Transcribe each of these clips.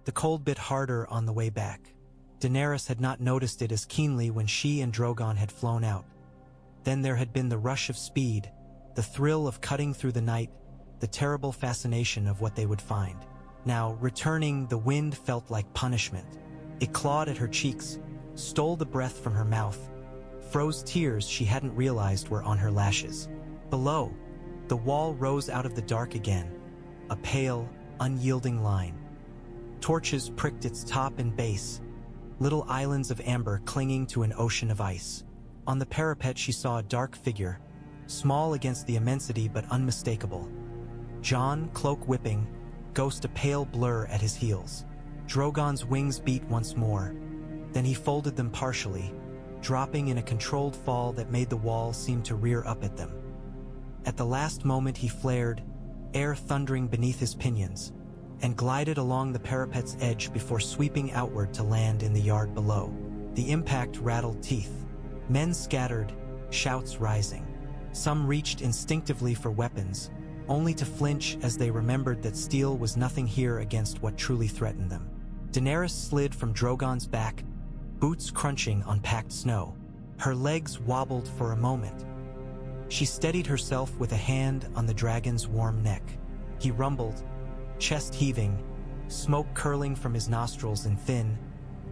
The cold bit harder on the way back. Daenerys had not noticed it as keenly when she and Drogon had flown out. Then there had been the rush of speed, the thrill of cutting through the night, the terrible fascination of what they would find. Now, returning, the wind felt like punishment. It clawed at her cheeks, stole the breath from her mouth, froze tears she hadn't realized were on her lashes. Below, the wall rose out of the dark again, a pale, unyielding line. Torches pricked its top and base, little islands of amber clinging to an ocean of ice. On the parapet she saw a dark figure, small against the immensity but unmistakable. Jon, cloak whipping, ghost a pale blur at his heels. Drogon's wings beat once more. Then he folded them partially, dropping in a controlled fall that made the wall seem to rear up at them. At the last moment he flared, air thundering beneath his pinions, and glided along the parapet's edge before sweeping outward to land in the yard below. The impact rattled teeth. Men scattered, shouts rising. Some reached instinctively for weapons, only to flinch as they remembered that steel was nothing here against what truly threatened them. Daenerys slid from Drogon's back, boots crunching on packed snow. Her legs wobbled for a moment. She steadied herself with a hand on the dragon's warm neck. He rumbled, chest heaving, smoke curling from his nostrils in thin,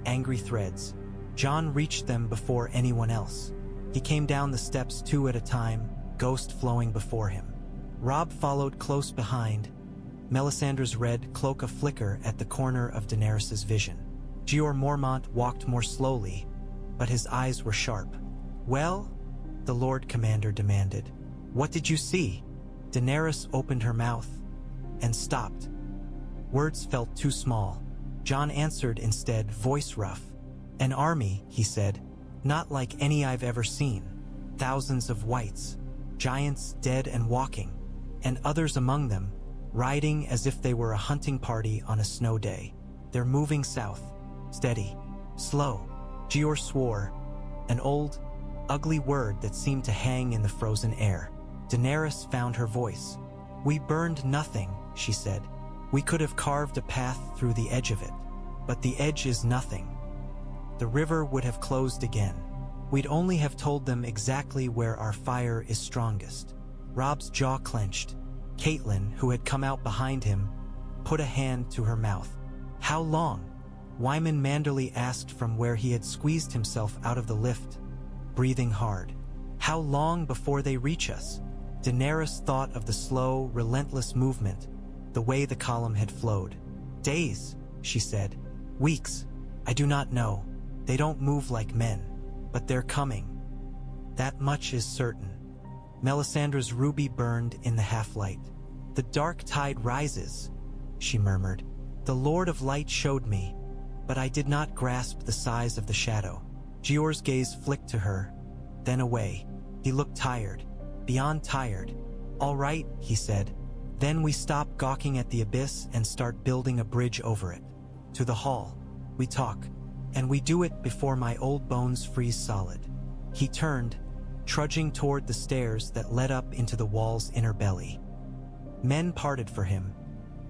angry threads. Jon reached them before anyone else. He came down the steps 2 at a time, ghost flowing before him. Robb followed close behind, Melisandre's red cloak a flicker at the corner of Daenerys' vision. Jeor Mormont walked more slowly, but his eyes were sharp. "Well?" the Lord Commander demanded. "What did you see?" Daenerys opened her mouth and stopped. Words felt too small. Jon answered instead, voice rough. "An army," he said, "not like any I've ever seen. Thousands of whites, giants dead and walking, and others among them, riding as if they were a hunting party on a snow day. They're moving south, steady, slow." Jeor swore, an old, ugly word that seemed to hang in the frozen air. Daenerys found her voice. "We burned nothing," she said. "We could have carved a path through the edge of it, but the edge is nothing. The river would have closed again. We'd only have told them exactly where our fire is strongest." Robb's jaw clenched. Catelyn, who had come out behind him, put a hand to her mouth. "How long?" Wyman Manderly asked from where he had squeezed himself out of the lift, breathing hard. "How long before they reach us?" Daenerys thought of the slow, relentless movement, the way the column had flowed. "Days," she said. "Weeks. I do not know. They don't move like men, but they're coming. That much is certain." Melisandre's ruby burned in the half-light. "The dark tide rises," she murmured. "The Lord of Light showed me, but I did not grasp the size of the shadow." Jeor's gaze flicked to her, then away. He looked tired, beyond tired. "All right," he said. "Then we stop gawking at the abyss and start building a bridge over it. To the hall. We talk. And we do it before my old bones freeze solid." He turned, trudging toward the stairs that led up into the wall's inner belly. Men parted for him,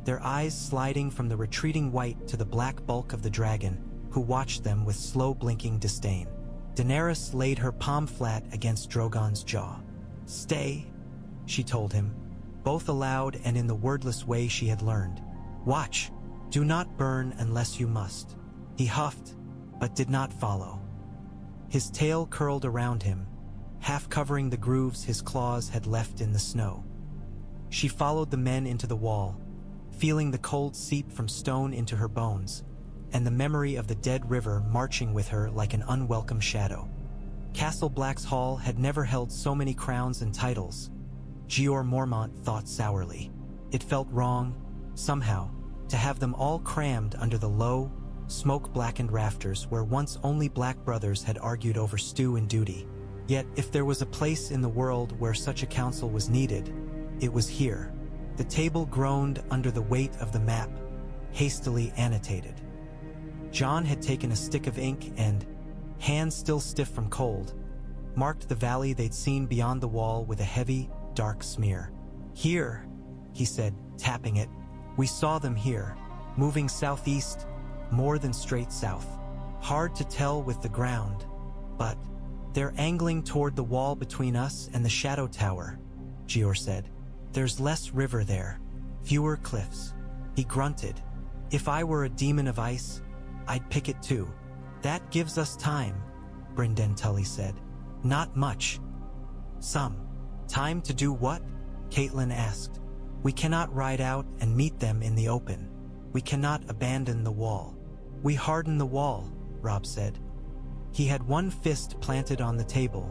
their eyes sliding from the retreating white to the black bulk of the dragon, who watched them with slow blinking disdain. Daenerys laid her palm flat against Drogon's jaw. "Stay," she told him, both aloud and in the wordless way she had learned. "Watch. Do not burn unless you must." He huffed, but did not follow. His tail curled around him, half covering the grooves his claws had left in the snow. She followed the men into the wall, feeling the cold seep from stone into her bones, and the memory of the dead river marching with her like an unwelcome shadow. Castle Black's hall had never held so many crowns and titles. Jeor Mormont thought sourly. It felt wrong, somehow, to have them all crammed under the low, smoke-blackened rafters where once only black brothers had argued over stew and duty. Yet, if there was a place in the world where such a council was needed, it was here. The table groaned under the weight of the map, hastily annotated. Jon had taken a stick of ink and, hands still stiff from cold, marked the valley they'd seen beyond the wall with a heavy, dark smear. "Here," he said, tapping it. "We saw them here, moving southeast, more than straight south. Hard to tell with the ground, but they're angling toward the wall between us and the Shadow Tower, Jeor said. There's less river there, fewer cliffs. He grunted. If I were a demon of ice, I'd pick it too. That gives us time, Brynden Tully said. Not much. Some. Time to do what? Catelyn asked. We cannot ride out and meet them in the open. We cannot abandon the wall. We harden the wall, Robb said. He had one fist planted on the table,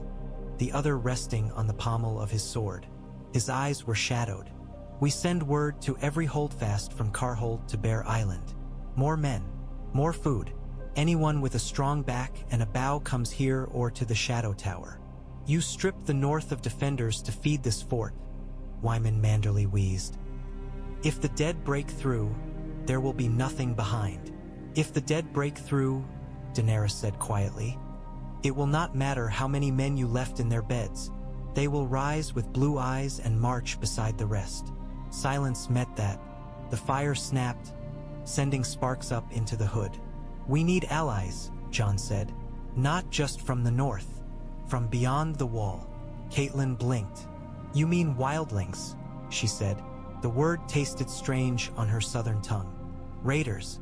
the other resting on the pommel of his sword. His eyes were shadowed. We send word to every holdfast from Carhold to Bear Island. More men, more food. Anyone with a strong back and a bow comes here or to the Shadow Tower. You strip the north of defenders to feed this fort, Wyman Manderly wheezed. If the dead break through, there will be nothing behind. If the dead break through, Daenerys said quietly, it will not matter how many men you left in their beds. They will rise with blue eyes and march beside the rest. Silence met that. The fire snapped, sending sparks up into the hood. We need allies, Jon said. Not just from the north, from beyond the wall. Catelyn blinked. You mean wildlings, she said. The word tasted strange on her southern tongue. Raiders.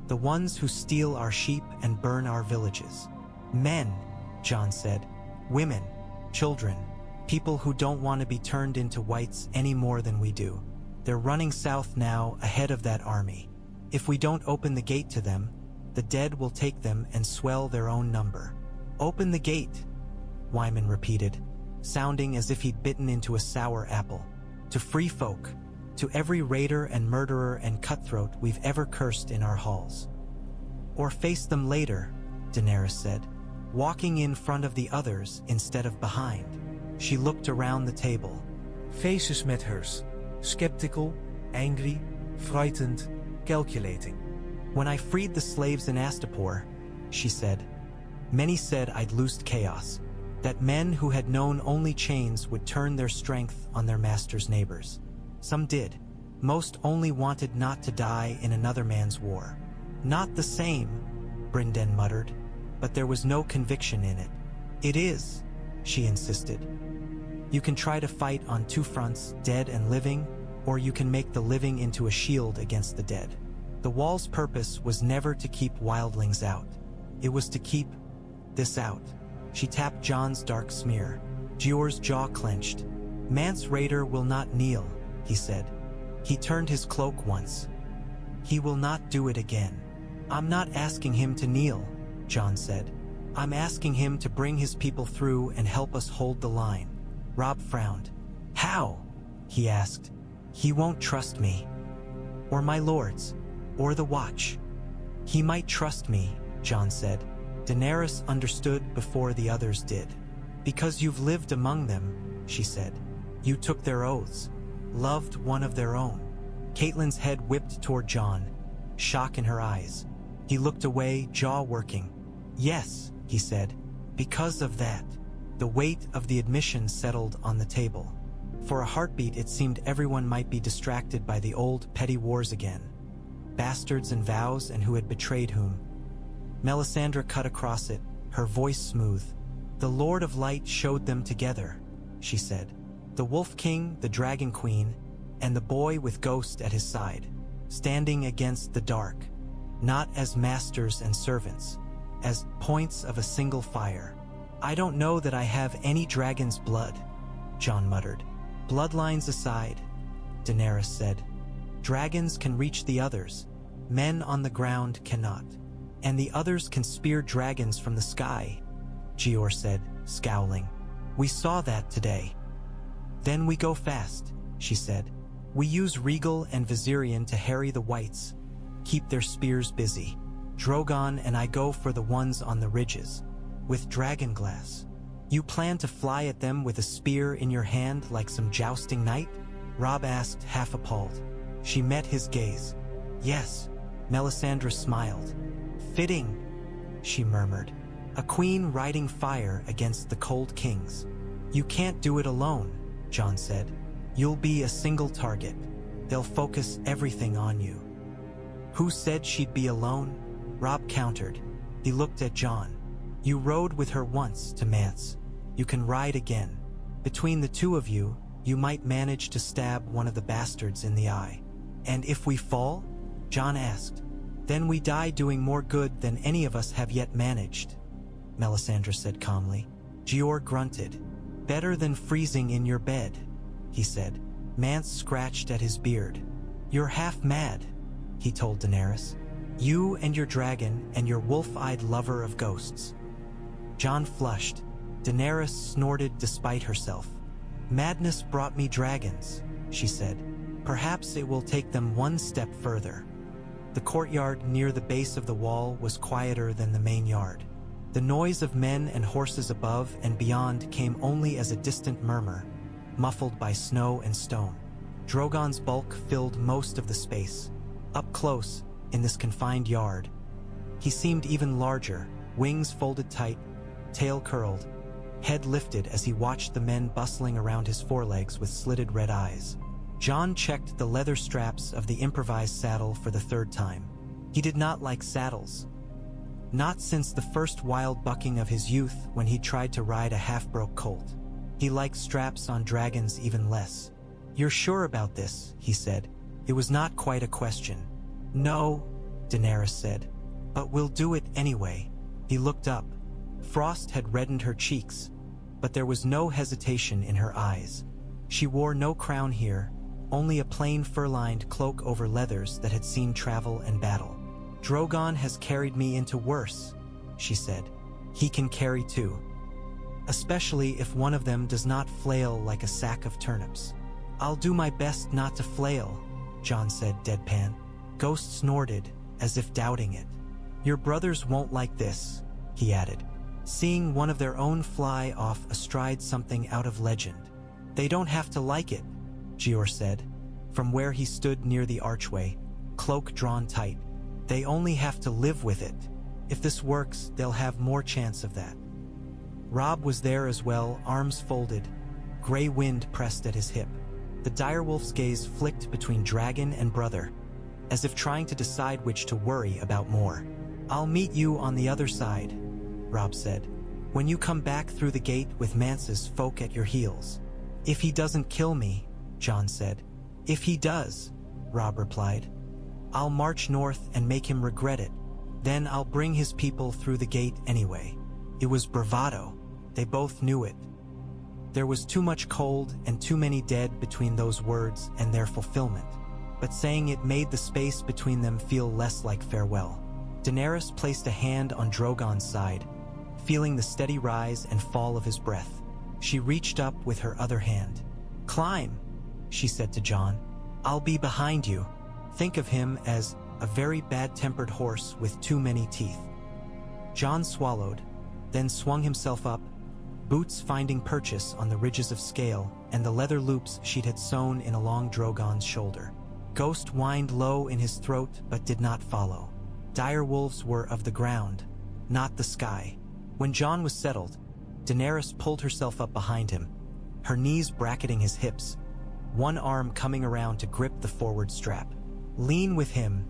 The ones who steal our sheep and burn our villages. Men, Jon said. Women, children, people who don't want to be turned into whites any more than we do. They're running south now ahead of that army. If we don't open the gate to them, the dead will take them and swell their own number. Open the gate, Wyman repeated, sounding as if he'd bitten into a sour apple. To free folk, to every raider and murderer and cutthroat we've ever cursed in our halls. Or face them later, Daenerys said, walking in front of the others instead of behind. She looked around the table. Faces met hers, skeptical, angry, frightened, calculating. When I freed the slaves in Astapor, she said, many said I'd loosed chaos, that men who had known only chains would turn their strength on their master's neighbors. Some did. Most only wanted not to die in another man's war. Not the same, Brynden muttered, but there was no conviction in it. It is, she insisted. You can try to fight on two fronts, dead and living, or you can make the living into a shield against the dead. The wall's purpose was never to keep wildlings out. It was to keep this out. She tapped Jon's dark smear. Jeor's jaw clenched. Mance Rayder will not kneel, he said. He turned his cloak once. He will not do it again. I'm not asking him to kneel, Jon said. I'm asking him to bring his people through and help us hold the line. Robb frowned. How? He asked. He won't trust me. Or my lords. Or the Watch. He might trust me, Jon said. Daenerys understood before the others did. Because you've lived among them, she said. You took their oaths. Loved one of their own. Catelyn's head whipped toward Jon, shock in her eyes. He looked away, jaw working. Yes, he said. Because of that. The weight of the admission settled on the table. For a heartbeat it seemed everyone might be distracted by the old petty wars again. Bastards and vows and who had betrayed whom. Melisandre cut across it, her voice smooth. The Lord of Light showed them together, she said. The Wolf King, the Dragon Queen, and the boy with Ghost at his side, standing against the dark, not as masters and servants, as points of a single fire. I don't know that I have any dragon's blood, Jon muttered. Bloodlines aside, Daenerys said. Dragons can reach the others. Men on the ground cannot. And the others can spear dragons from the sky, Jeor said, scowling. We saw that today. Then we go fast, she said. We use Rhaegal and Viserion to harry the whites, keep their spears busy. Drogon and I go for the ones on the ridges, with dragonglass. You plan to fly at them with a spear in your hand like some jousting knight? Robb asked, half appalled. She met his gaze. Yes, Melisandre smiled. Fitting, she murmured. A queen riding fire against the cold kings. You can't do it alone, Jon said. You'll be a single target. They'll focus everything on you. Who said she'd be alone? Robb countered. He looked at Jon. You rode with her once to Mance. You can ride again. Between the two of you, you might manage to stab one of the bastards in the eye. And if we fall? Jon asked. Then we die doing more good than any of us have yet managed, Melisandre said calmly. Jeor grunted. Better than freezing in your bed, he said. Mance scratched at his beard. You're half mad, he told Daenerys. You and your dragon and your wolf-eyed lover of ghosts. Jon flushed. Daenerys snorted despite herself. Madness brought me dragons, she said. Perhaps it will take them one step further. The courtyard near the base of the wall was quieter than the main yard. The noise of men and horses above and beyond came only as a distant murmur, muffled by snow and stone. Drogon's bulk filled most of the space. Up close, in this confined yard, he seemed even larger, wings folded tight, tail curled, head lifted as he watched the men bustling around his forelegs with slitted red eyes. Jon checked the leather straps of the improvised saddle for the third time. He did not like saddles. Not since the first wild bucking of his youth when he tried to ride a half-broke colt. He liked straps on dragons even less. You're sure about this, he said. It was not quite a question. No, Daenerys said. But we'll do it anyway. He looked up. Frost had reddened her cheeks, but there was no hesitation in her eyes. She wore no crown here, only a plain fur-lined cloak over leathers that had seen travel and battle. Drogon has carried me into worse, she said. He can carry too. Especially if one of them does not flail like a sack of turnips. I'll do my best not to flail, Jon said deadpan. Ghost snorted, as if doubting it. Your brothers won't like this, he added, seeing one of their own fly off astride something out of legend. They don't have to like it, Jeor said, from where he stood near the archway, cloak drawn tight. They only have to live with it. If this works, they'll have more chance of that. Robb was there as well, arms folded, gray wind pressed at his hip. The direwolf's gaze flicked between dragon and brother, as if trying to decide which to worry about more. I'll meet you on the other side, Robb said, when you come back through the gate with Mance's folk at your heels. If he doesn't kill me, Jon said. If he does, Robb replied. I'll march north and make him regret it. Then I'll bring his people through the gate anyway. It was bravado. They both knew it. There was too much cold and too many dead between those words and their fulfillment. But saying it made the space between them feel less like farewell. Daenerys placed a hand on Drogon's side, feeling the steady rise and fall of his breath. She reached up with her other hand. Climb, she said to Jon. I'll be behind you. Think of him as a very bad-tempered horse with too many teeth. Jon swallowed, then swung himself up, boots finding purchase on the ridges of scale and the leather loops she'd had sewn in along Drogon's shoulder. Ghost whined low in his throat but did not follow. Dire wolves were of the ground, not the sky. When Jon was settled, Daenerys pulled herself up behind him, her knees bracketing his hips, one arm coming around to grip the forward strap. Lean with him,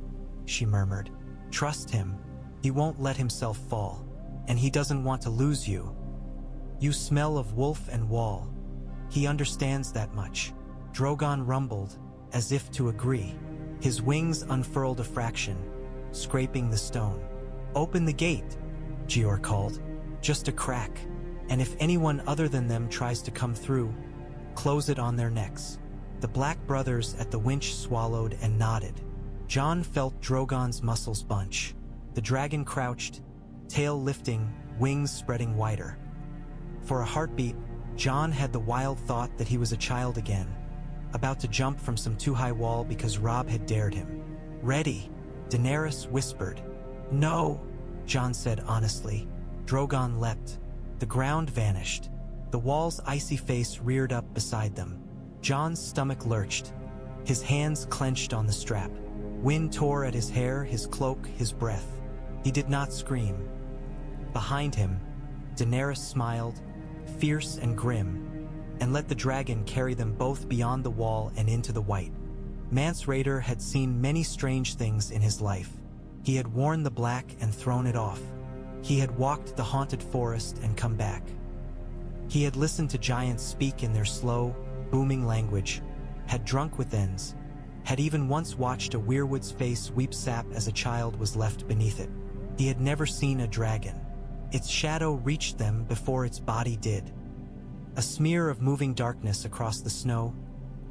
she murmured. Trust him. He won't let himself fall, and he doesn't want to lose you. You smell of wolf and wall. He understands that much. Drogon rumbled, as if to agree. His wings unfurled a fraction, scraping the stone. Open the gate, Jeor called. Just a crack, and if anyone other than them tries to come through, close it on their necks. The Black brothers at the winch swallowed and nodded. Jon felt Drogon's muscles bunch. The dragon crouched, tail lifting, wings spreading wider. For a heartbeat, Jon had the wild thought that he was a child again, about to jump from some too-high wall because Robb had dared him. Ready, Daenerys whispered. No, Jon said honestly. Drogon leapt. The ground vanished. The wall's icy face reared up beside them. Jon's stomach lurched. His hands clenched on the strap. Wind tore at his hair, his cloak, his breath. He did not scream. Behind him, Daenerys smiled, fierce and grim, and let the dragon carry them both beyond the wall and into the white. Mance Rayder had seen many strange things in his life. He had worn the black and thrown it off. He had walked the haunted forest and come back. He had listened to giants speak in their slow, booming language, had drunk with ends, had even once watched a weirwood's face weep sap as a child was left beneath it. He had never seen a dragon. Its shadow reached them before its body did. A smear of moving darkness across the snow,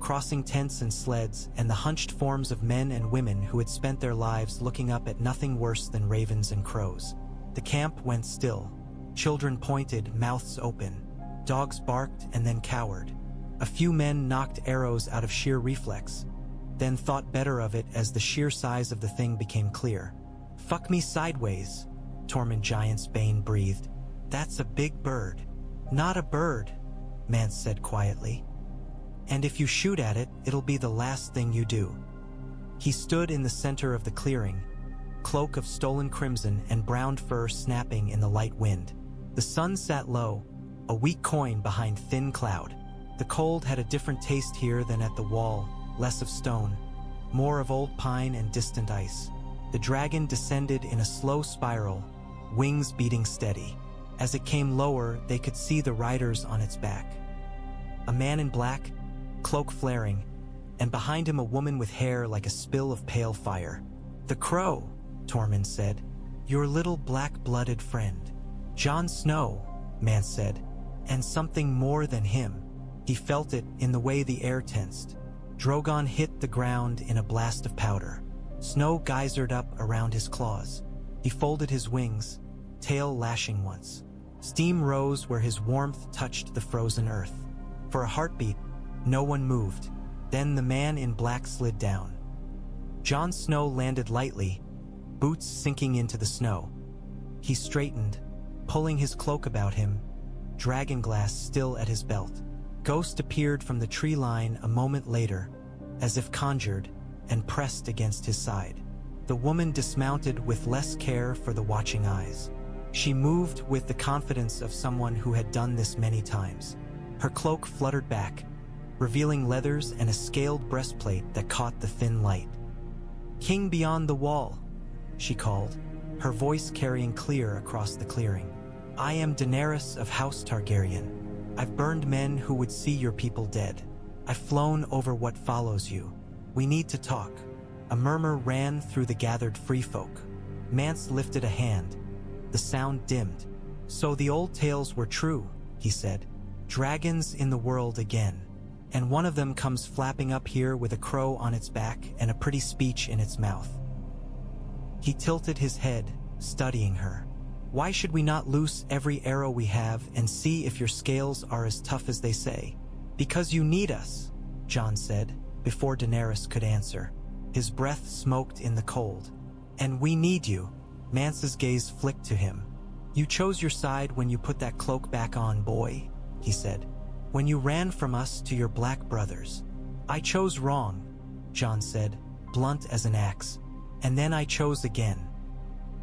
crossing tents and sleds, and the hunched forms of men and women who had spent their lives looking up at nothing worse than ravens and crows. The camp went still. Children pointed, mouths open. Dogs barked and then cowered. A few men knocked arrows out of sheer reflex, then thought better of it as the sheer size of the thing became clear. "Fuck me sideways," Tormund Giantsbane breathed. "That's a big bird." "Not a bird," Mance said quietly. "And if you shoot at it, it'll be the last thing you do." He stood in the center of the clearing, cloak of stolen crimson and brown fur snapping in the light wind. The sun sat low, a weak coin behind thin cloud. The cold had a different taste here than at the wall, less of stone, more of old pine and distant ice. The dragon descended in a slow spiral, wings beating steady. As it came lower, they could see the riders on its back. A man in black, cloak flaring, and behind him a woman with hair like a spill of pale fire. "The crow," Tormund said. "Your little black-blooded friend." "Jon Snow," Mance said. "And something more than him." He felt it in the way the air tensed. Drogon hit the ground in a blast of powder. Snow geysered up around his claws. He folded his wings, tail lashing once. Steam rose where his warmth touched the frozen earth. For a heartbeat, no one moved. Then the man in black slid down. Jon Snow landed lightly, boots sinking into the snow. He straightened, pulling his cloak about him, dragonglass still at his belt. Ghost appeared from the tree line a moment later, as if conjured, and pressed against his side. The woman dismounted with less care for the watching eyes. She moved with the confidence of someone who had done this many times. Her cloak fluttered back, revealing leathers and a scaled breastplate that caught the thin light. "King beyond the wall," she called, her voice carrying clear across the clearing. "I am Daenerys of House Targaryen. I've burned men who would see your people dead. I've flown over what follows you. We need to talk." A murmur ran through the gathered free folk. Mance lifted a hand. The sound dimmed. "So the old tales were true," he said. "Dragons in the world again. And one of them comes flapping up here with a crow on its back and a pretty speech in its mouth." He tilted his head, studying her. "Why should we not loose every arrow we have and see if your scales are as tough as they say?" "Because you need us," Jon said, before Daenerys could answer. His breath smoked in the cold. "And we need you." Mance's gaze flicked to him. "You chose your side when you put that cloak back on, boy," he said. "When you ran from us to your black brothers." "I chose wrong," Jon said, blunt as an axe. "And then I chose again.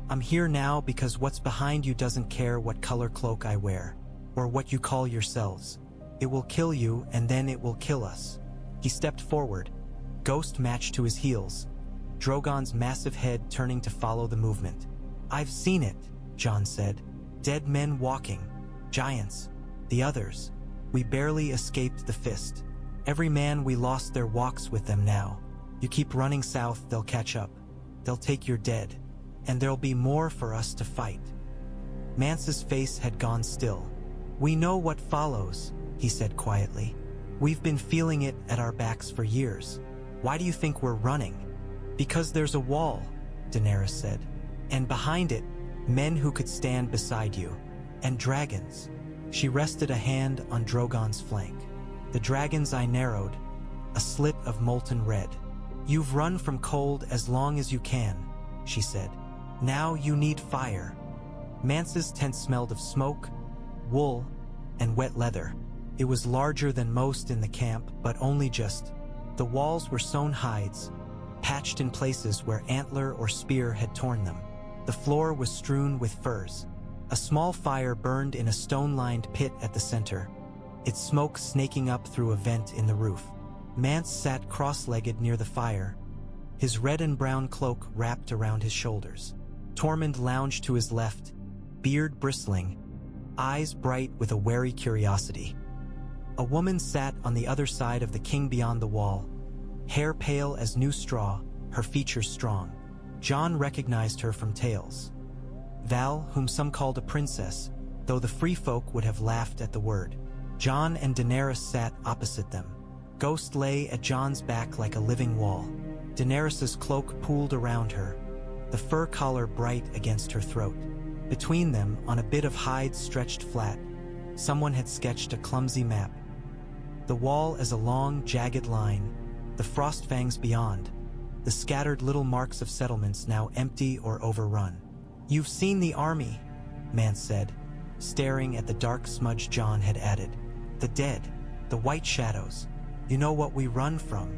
I'm here now because what's behind you doesn't care what color cloak I wear, or what you call yourselves. It will kill you, and then it will kill us." He stepped forward, Ghost matched to his heels, Drogon's massive head turning to follow the movement. "I've seen it," Jon said. "Dead men walking. Giants. The others. We barely escaped the fist. Every man we lost their walks with them now. You keep running south, they'll catch up. They'll take your dead. And there'll be more for us to fight." Mance's face had gone still. "We know what follows," he said quietly. "We've been feeling it at our backs for years. Why do you think we're running?" "Because there's a wall," Daenerys said. "And behind it, men who could stand beside you. And dragons." She rested a hand on Drogon's flank. "The dragon's eye narrowed, a slit of molten red. You've run from cold as long as you can," she said. "Now you need fire." Mance's tent smelled of smoke, wool, and wet leather. It was larger than most in the camp, but only just. The walls were sewn hides, patched in places where antler or spear had torn them. The floor was strewn with furs. A small fire burned in a stone-lined pit at the center, its smoke snaking up through a vent in the roof. Mance sat cross-legged near the fire, his red and brown cloak wrapped around his shoulders. Tormund lounged to his left, beard bristling, eyes bright with a wary curiosity. A woman sat on the other side of the king beyond the wall, hair pale as new straw, her features strong. Jon recognized her from tales. Val, whom some called a princess, though the free folk would have laughed at the word. Jon and Daenerys sat opposite them. Ghost lay at Jon's back like a living wall. Daenerys's cloak pooled around her, the fur collar bright against her throat. Between them, on a bit of hide stretched flat, someone had sketched a clumsy map. The wall as a long, jagged line, the frost fangs beyond, the scattered little marks of settlements now empty or overrun. "You've seen the army," Mance said, staring at the dark smudge Jon had added. "The dead, the white shadows. You know what we run from."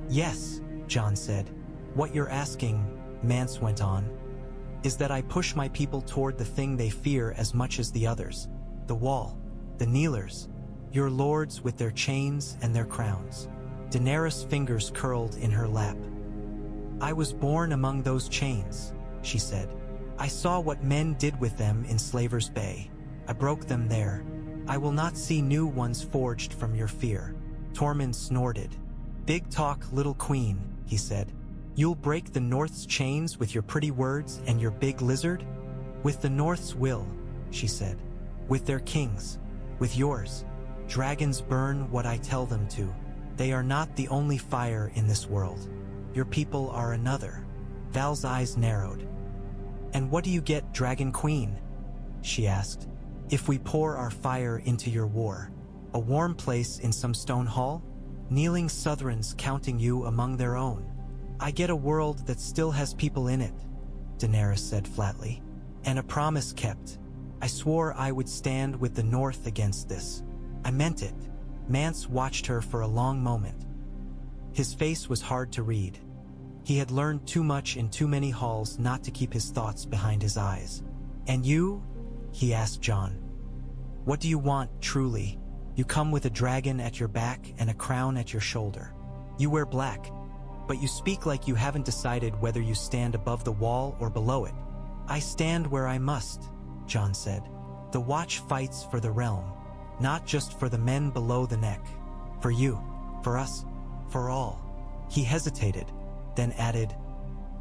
"Yes," Jon said. "What you're asking," Mance went on, "is that I push my people toward the thing they fear as much as the others. The wall, the kneelers, your lords with their chains and their crowns." Daenerys' fingers curled in her lap. "I was born among those chains," she said. "I saw what men did with them in Slaver's Bay. I broke them there. I will not see new ones forged from your fear." Tormund snorted. "Big talk, little queen," he said. "You'll break the North's chains with your pretty words and your big lizard?" "With the North's will," she said. "With their kings. With yours. Dragons burn what I tell them to. They are not the only fire in this world. Your people are another." Val's eyes narrowed. "And what do you get, Dragon Queen?" she asked. "If we pour our fire into your war? A warm place in some stone hall? Kneeling Southrons counting you among their own?" "I get a world that still has people in it," Daenerys said flatly. "And a promise kept. I swore I would stand with the North against this. I meant it." Mance watched her for a long moment. His face was hard to read. He had learned too much in too many halls not to keep his thoughts behind his eyes. "And you?" he asked Jon. "What do you want, truly? You come with a dragon at your back and a crown at your shoulder. You wear black, but you speak like you haven't decided whether you stand above the wall or below it." "I stand where I must," Jon said. "The Watch fights for the realm, not just for the men below the neck. For you, for us, for all." He hesitated, then added,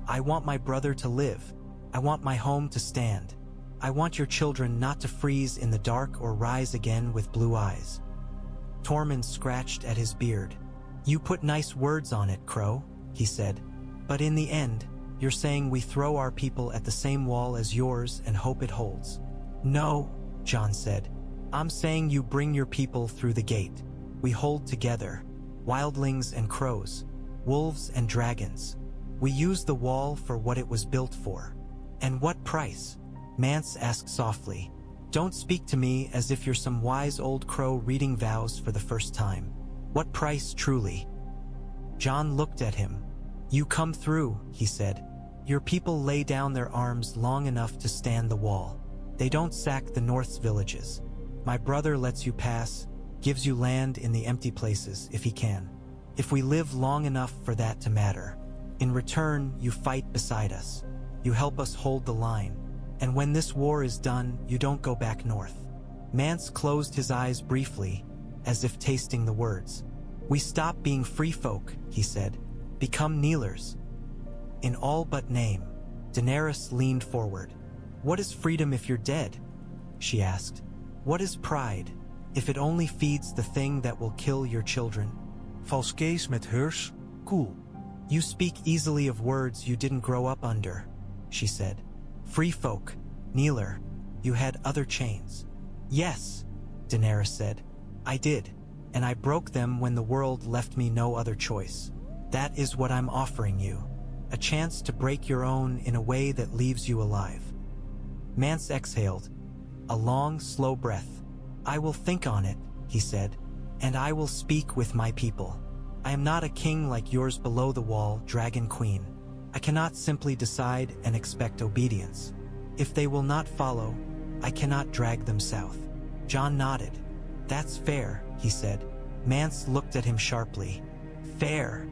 "I want my brother to live. I want my home to stand. I want your children not to freeze in the dark or rise again with blue eyes." Tormund scratched at his beard. "You put nice words on it, Crow," he said. "But in the end, you're saying we throw our people at the same wall as yours and hope it holds." "No," Jon said. "I'm saying you bring your people through the gate. We hold together. Wildlings and crows, wolves and dragons. We use the wall for what it was built for." "And what price?" Mance asked softly. "Don't speak to me as if you're some wise old crow reading vows for the first time. What price, truly?" Jon looked at him. "You come through," he said. "Your people lay down their arms long enough to stand the wall. They don't sack the North's villages. My brother lets you pass, gives you land in the empty places if he can. If we live long enough for that to matter. In return, you fight beside us. You help us hold the line. And when this war is done, you don't go back north." Mance closed his eyes briefly, as if tasting the words. "We stop being free folk," he said. "Become kneelers." "In all but name." Daenerys leaned forward. "What is freedom if you're dead?" she asked. "What is pride, if it only feeds the thing that will kill your children?" Vals Kees met hers, cool. "You speak easily of words you didn't grow up under," she said. "Free folk, kneeler, you had other chains." "Yes," Daenerys said. "I did, and I broke them when the world left me no other choice. That is what I'm offering you, a chance to break your own in a way that leaves you alive." Mance exhaled, a long, slow breath. "I will think on it," he said, "and I will speak with my people. I am not a king like yours below the wall, Dragon Queen. I cannot simply decide and expect obedience. If they will not follow, I cannot drag them south." Jon nodded. "That's fair," he said. Mance looked at him sharply. Fair,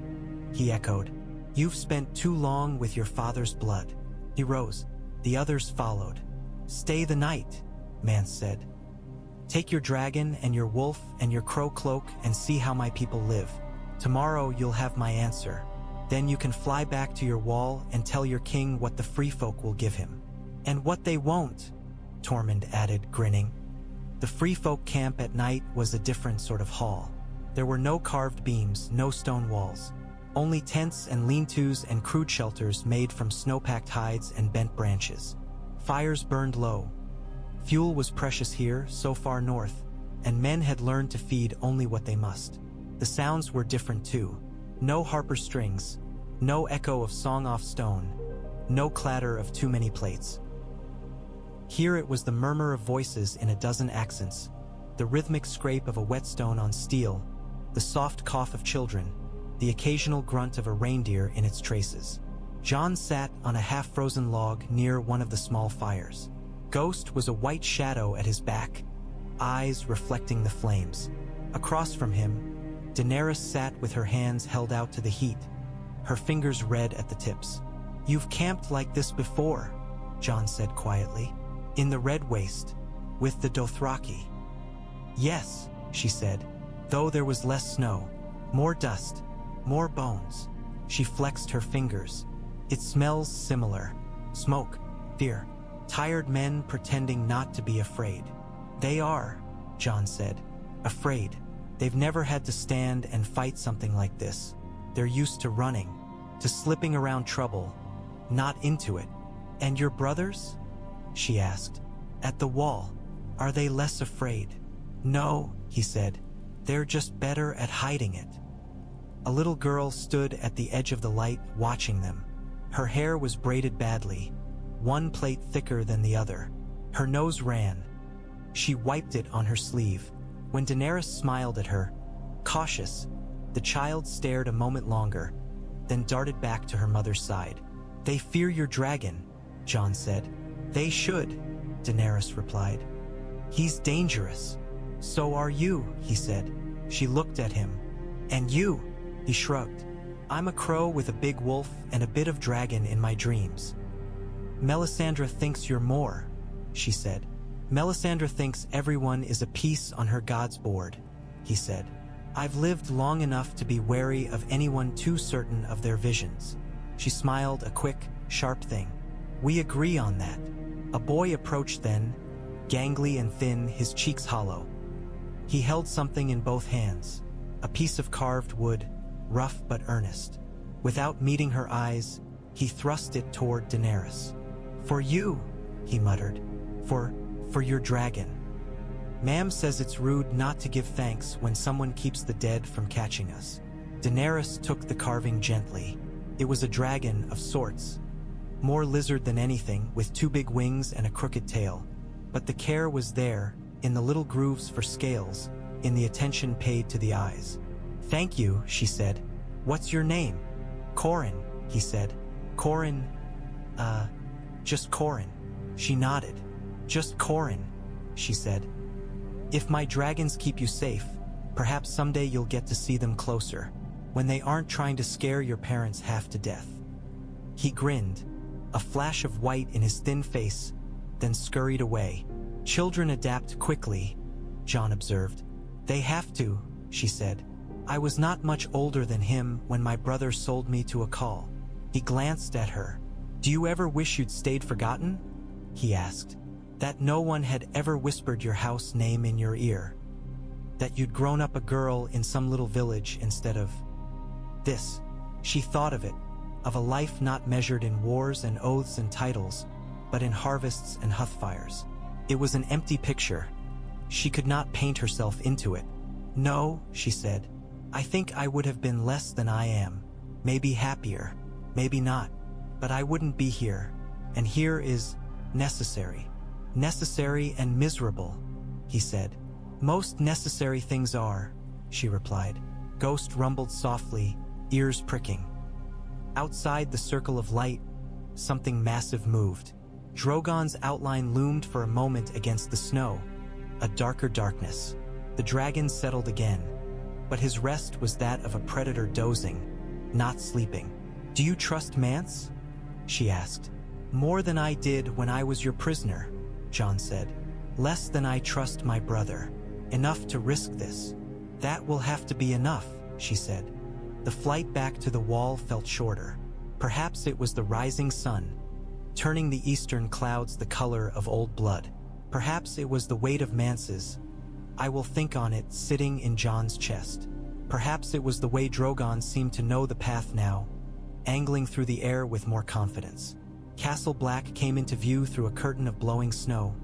he echoed. You've spent too long with your father's blood. He rose. The others followed. Stay the night, Mance said. Take your dragon and your wolf and your crow cloak and see how my people live. Tomorrow you'll have my answer. Then you can fly back to your wall and tell your king what the free folk will give him. And what they won't, Tormund added, grinning. The free folk camp at night was a different sort of hall. There were no carved beams, no stone walls. Only tents and lean-tos and crude shelters made from snow-packed hides and bent branches. Fires burned low. Fuel was precious here, so far north, and men had learned to feed only what they must. The sounds were different too. No harper strings, no echo of song off stone, no clatter of too many plates. Here it was the murmur of voices in a dozen accents, the rhythmic scrape of a whetstone on steel, the soft cough of children, the occasional grunt of a reindeer in its traces. Jon sat on a half-frozen log near one of the small fires. Ghost was a white shadow at his back, eyes reflecting the flames. Across from him, Daenerys sat with her hands held out to the heat, her fingers red at the tips. You've camped like this before, Jon said quietly. In the Red Waste, with the Dothraki. Yes, she said, though there was less snow, more dust, more bones. She flexed her fingers. It smells similar. Smoke, fear, tired men pretending not to be afraid. They are, Jon said, afraid. They've never had to stand and fight something like this. They're used to running, to slipping around trouble, not into it. And your brothers? She asked. At the wall, are they less afraid? No, he said. They're just better at hiding it. A little girl stood at the edge of the light watching them. Her hair was braided badly, one plait thicker than the other. Her nose ran. She wiped it on her sleeve. When Daenerys smiled at her, cautious, the child stared a moment longer, then darted back to her mother's side. They fear your dragon, Jon said. They should, Daenerys replied. He's dangerous. So are you, he said. She looked at him. And you, he shrugged. I'm a crow with a big wolf and a bit of dragon in my dreams. Melisandre thinks you're more, she said. Melisandre thinks everyone is a piece on her god's board, he said. I've lived long enough to be wary of anyone too certain of their visions. She smiled, a quick, sharp thing. We agree on that. A boy approached then, gangly and thin, his cheeks hollow. He held something in both hands, a piece of carved wood, rough but earnest. Without meeting her eyes, he thrust it toward Daenerys. For you, he muttered. For your dragon. Mam says it's rude not to give thanks when someone keeps the dead from catching us. Daenerys took the carving gently. It was a dragon of sorts. More lizard than anything, with two big wings and a crooked tail. But the care was there, in the little grooves for scales, in the attention paid to the eyes. Thank you, she said. What's your name? Corin, he said. Corin, just Corin. She nodded. Just Corin, she said. If my dragons keep you safe, perhaps someday you'll get to see them closer, when they aren't trying to scare your parents half to death. He grinned, a flash of white in his thin face, then scurried away. Children adapt quickly, Jon observed. They have to, she said. I was not much older than him when my brother sold me to a call. He glanced at her. Do you ever wish you'd stayed forgotten? He asked. That no one had ever whispered your house name in your ear. That you'd grown up a girl in some little village instead of this. She thought of it, of a life not measured in wars and oaths and titles, but in harvests and hearthfires. It was an empty picture. She could not paint herself into it. No, she said. I think I would have been less than I am. Maybe happier, maybe not. But I wouldn't be here. And here is necessary. Necessary and miserable, he said. Most necessary things are, she replied. Ghost rumbled softly, ears pricking. Outside the circle of light, something massive moved. Drogon's outline loomed for a moment against the snow, a darker darkness. The dragon settled again. but his rest was that of a predator dozing, not sleeping. "Do you trust Mance?" she asked. "More than I did when I was your prisoner," Jon said. "Less than I trust my brother. Enough to risk this." "That will have to be enough," she said. The flight back to the wall felt shorter. Perhaps it was the rising sun, turning the eastern clouds the color of old blood. Perhaps it was the weight of Mance's "I will think on it" sitting in Jon's chest. Perhaps it was the way Drogon seemed to know the path now, angling through the air with more confidence. Castle Black came into view through a curtain of blowing snow.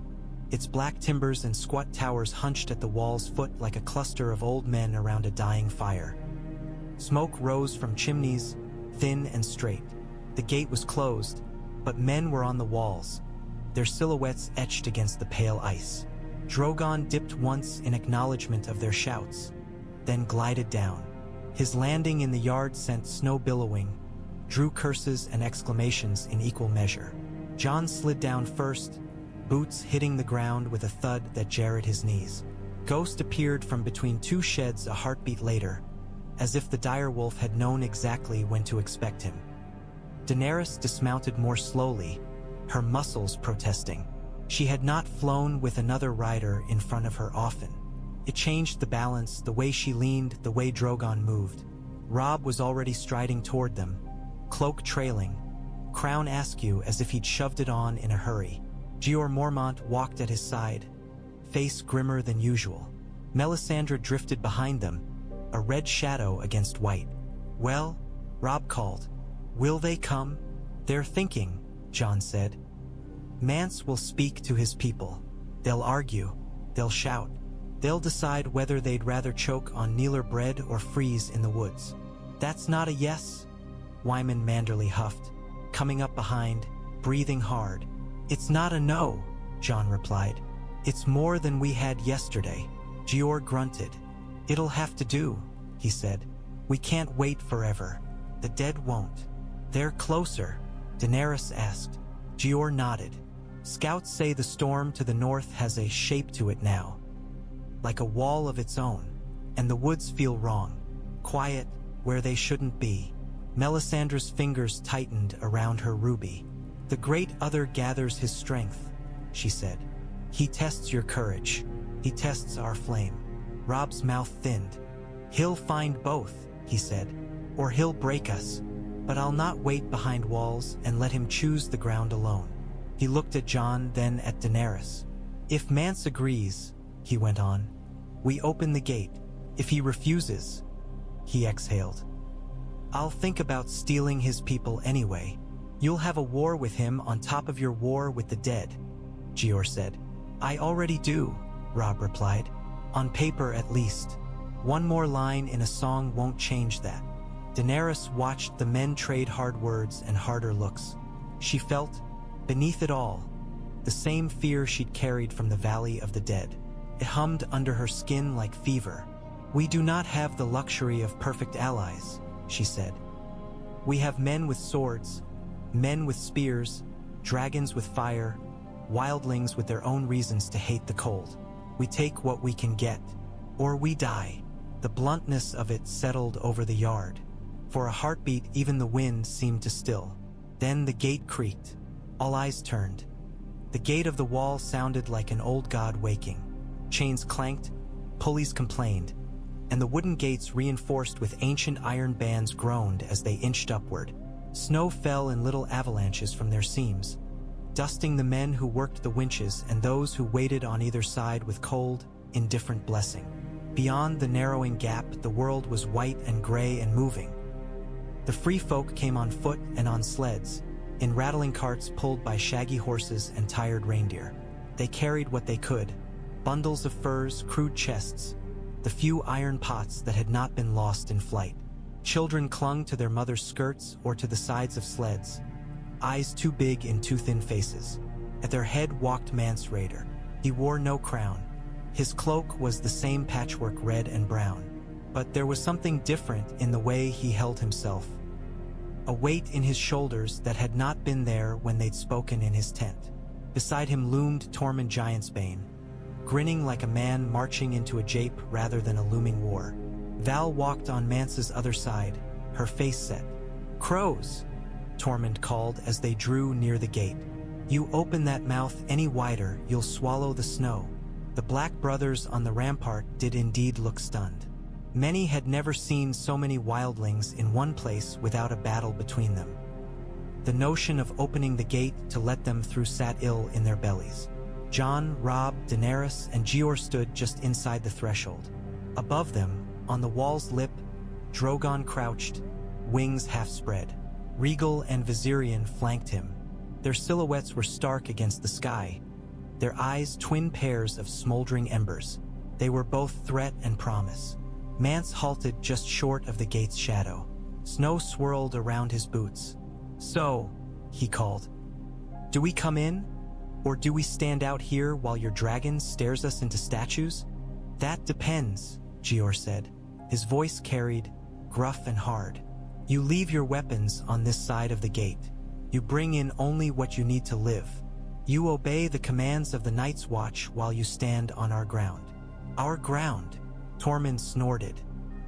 Its black timbers and squat towers hunched at the wall's foot like a cluster of old men around a dying fire. Smoke rose from chimneys, thin and straight. The gate was closed, but men were on the walls, their silhouettes etched against the pale ice. Drogon dipped once in acknowledgement of their shouts, then glided down. His landing in the yard sent snow billowing, drew curses and exclamations in equal measure. Jon slid down first, boots hitting the ground with a thud that jarred his knees. Ghost appeared from between two sheds a heartbeat later, as if the direwolf had known exactly when to expect him. Daenerys dismounted more slowly, her muscles protesting. She had not flown with another rider in front of her often. It changed the balance, the way she leaned, the way Drogon moved. Robb was already striding toward them, cloak trailing, crown askew as if he'd shoved it on in a hurry. Jeor Mormont walked at his side, face grimmer than usual. Melisandre drifted behind them, a red shadow against white. "Well," Robb called. "Will they come?" "They're thinking," Jon said. "Mance will speak to his people. They'll argue, they'll shout. They'll decide whether they'd rather choke on Neeler bread or freeze in the woods." "That's not a yes," Wyman Manderly huffed, coming up behind, breathing hard. "It's not a no," Jon replied. "It's more than we had yesterday." Jeor grunted. "It'll have to do," he said. "We can't wait forever. The dead won't." "They're closer?" Daenerys asked. Jeor nodded. "Scouts say the storm to the north has a shape to it now, like a wall of its own, and the woods feel wrong, quiet where they shouldn't be." Melisandre's fingers tightened around her ruby. "The great other gathers his strength," she said. "He tests your courage. He tests our flame." Robb's mouth thinned. "He'll find both," he said, "or he'll break us. But I'll not wait behind walls and let him choose the ground alone." He looked at Jon, then at Daenerys. "If Mance agrees," he went on, "we open the gate. If he refuses," he exhaled, "I'll think about stealing his people anyway." "You'll have a war with him on top of your war with the dead," Jeor said. "I already do," Robb replied. "On paper at least. One more line in a song won't change that." Daenerys watched the men trade hard words and harder looks. She felt, beneath it all, the same fear she'd carried from the Valley of the Dead. It hummed under her skin like fever. "We do not have the luxury of perfect allies," she said. "We have men with swords, men with spears, dragons with fire, wildlings with their own reasons to hate the cold. We take what we can get, or we die." The bluntness of it settled over the yard. For a heartbeat, even the wind seemed to still. Then the gate creaked. All eyes turned. The gate of the wall sounded like an old god waking. Chains clanked, pulleys complained, and the wooden gates reinforced with ancient iron bands groaned as they inched upward. Snow fell in little avalanches from their seams, dusting the men who worked the winches and those who waited on either side with cold, indifferent blessing. Beyond the narrowing gap, the world was white and gray and moving. The free folk came on foot and on sleds, in rattling carts pulled by shaggy horses and tired reindeer. They carried what they could: bundles of furs, crude chests, the few iron pots that had not been lost in flight. Children clung to their mothers' skirts or to the sides of sleds, eyes too big in too thin faces. At their head walked Mance Rayder. He wore no crown. His cloak was the same patchwork red and brown, but there was something different in the way he held himself. A weight in his shoulders that had not been there when they'd spoken in his tent. Beside him loomed Tormund Giantsbane, grinning like a man marching into a jape rather than a looming war. Val walked on Mance's other side, her face set. "Crows," Tormund called as they drew near the gate. "You open that mouth any wider, you'll swallow the snow." The Black brothers on the rampart did indeed look stunned. Many had never seen so many wildlings in one place without a battle between them. The notion of opening the gate to let them through sat ill in their bellies. Jon, Robb, Daenerys, and Jeor stood just inside the threshold. Above them, on the wall's lip, Drogon crouched, wings half spread. Rhaegal and Viserion flanked him. Their silhouettes were stark against the sky, their eyes twin pairs of smoldering embers. They were both threat and promise. Mance halted just short of the gate's shadow. Snow swirled around his boots. "So," he called, "do we come in? Or do we stand out here while your dragon stares us into statues?" "That depends," Jeor said. His voice carried, gruff and hard. "You leave your weapons on this side of the gate. You bring in only what you need to live. You obey the commands of the Night's Watch while you stand on our ground." "Our ground?" Tormund snorted.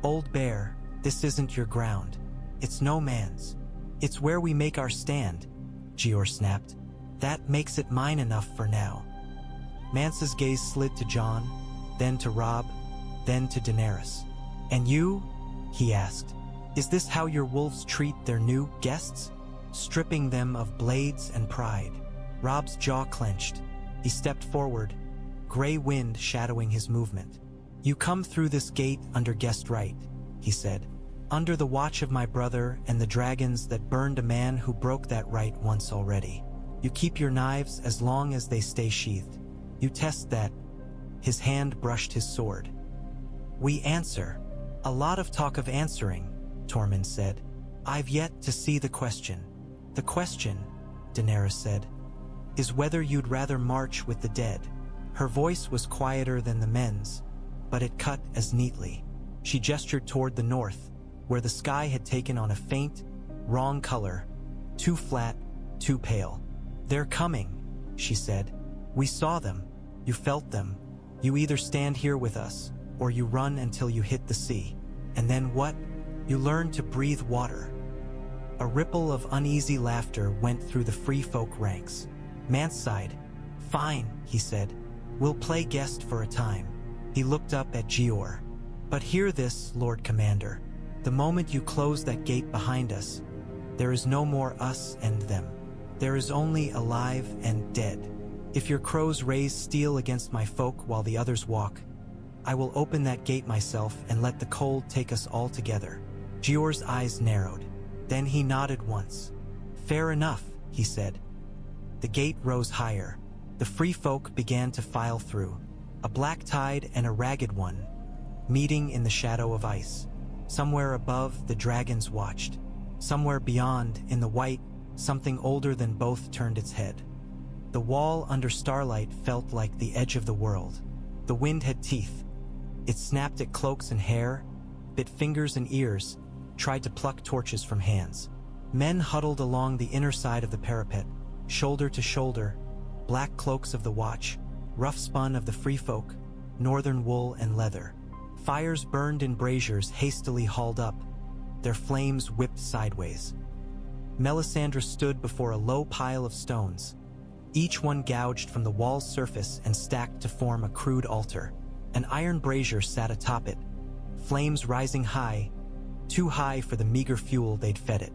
"Old bear, this isn't your ground. It's no man's. It's where we make our stand," Jeor snapped. "That makes it mine enough for now." Mance's gaze slid to Jon, then to Robb, then to Daenerys. "And you?" he asked. "Is this how your wolves treat their new guests? Stripping them of blades and pride?" Robb's jaw clenched. He stepped forward, gray wind shadowing his movement. "You come through this gate under guest right," he said. "Under the watch of my brother and the dragons that burned a man who broke that right once already. You keep your knives as long as they stay sheathed. You test that." His hand brushed his sword. "We answer." "A lot of talk of answering," Tormund said. "I've yet to see the question." "The question," Daenerys said, "is whether you'd rather march with the dead." Her voice was quieter than the men's, but it cut as neatly. She gestured toward the north, where the sky had taken on a faint, wrong color, too flat, too pale. "They're coming," she said. "We saw them. You felt them. You either stand here with us, or you run until you hit the sea. And then what? You learn to breathe water." A ripple of uneasy laughter went through the free folk ranks. Mance sighed. "Fine," he said. "We'll play guest for a time." He looked up at Jeor. "But hear this, Lord Commander. The moment you close that gate behind us, there is no more us and them. There is only alive and dead. If your crows raise steel against my folk while the others walk, I will open that gate myself and let the cold take us all together." Jeor's eyes narrowed. Then he nodded once. "Fair enough," he said. The gate rose higher. The free folk began to file through, a black tide and a ragged one, meeting in the shadow of ice. Somewhere above, the dragons watched. Somewhere beyond, in the white, something older than both turned its head. The wall under starlight felt like the edge of the world. The wind had teeth. It snapped at cloaks and hair, bit fingers and ears, tried to pluck torches from hands. Men huddled along the inner side of the parapet, shoulder to shoulder, black cloaks of the watch, rough spun of the free folk, northern wool and leather. Fires burned in braziers hastily hauled up, their flames whipped sideways. Melisandre stood before a low pile of stones, each one gouged from the wall's surface and stacked to form a crude altar. An iron brazier sat atop it, flames rising high, too high for the meager fuel they'd fed it.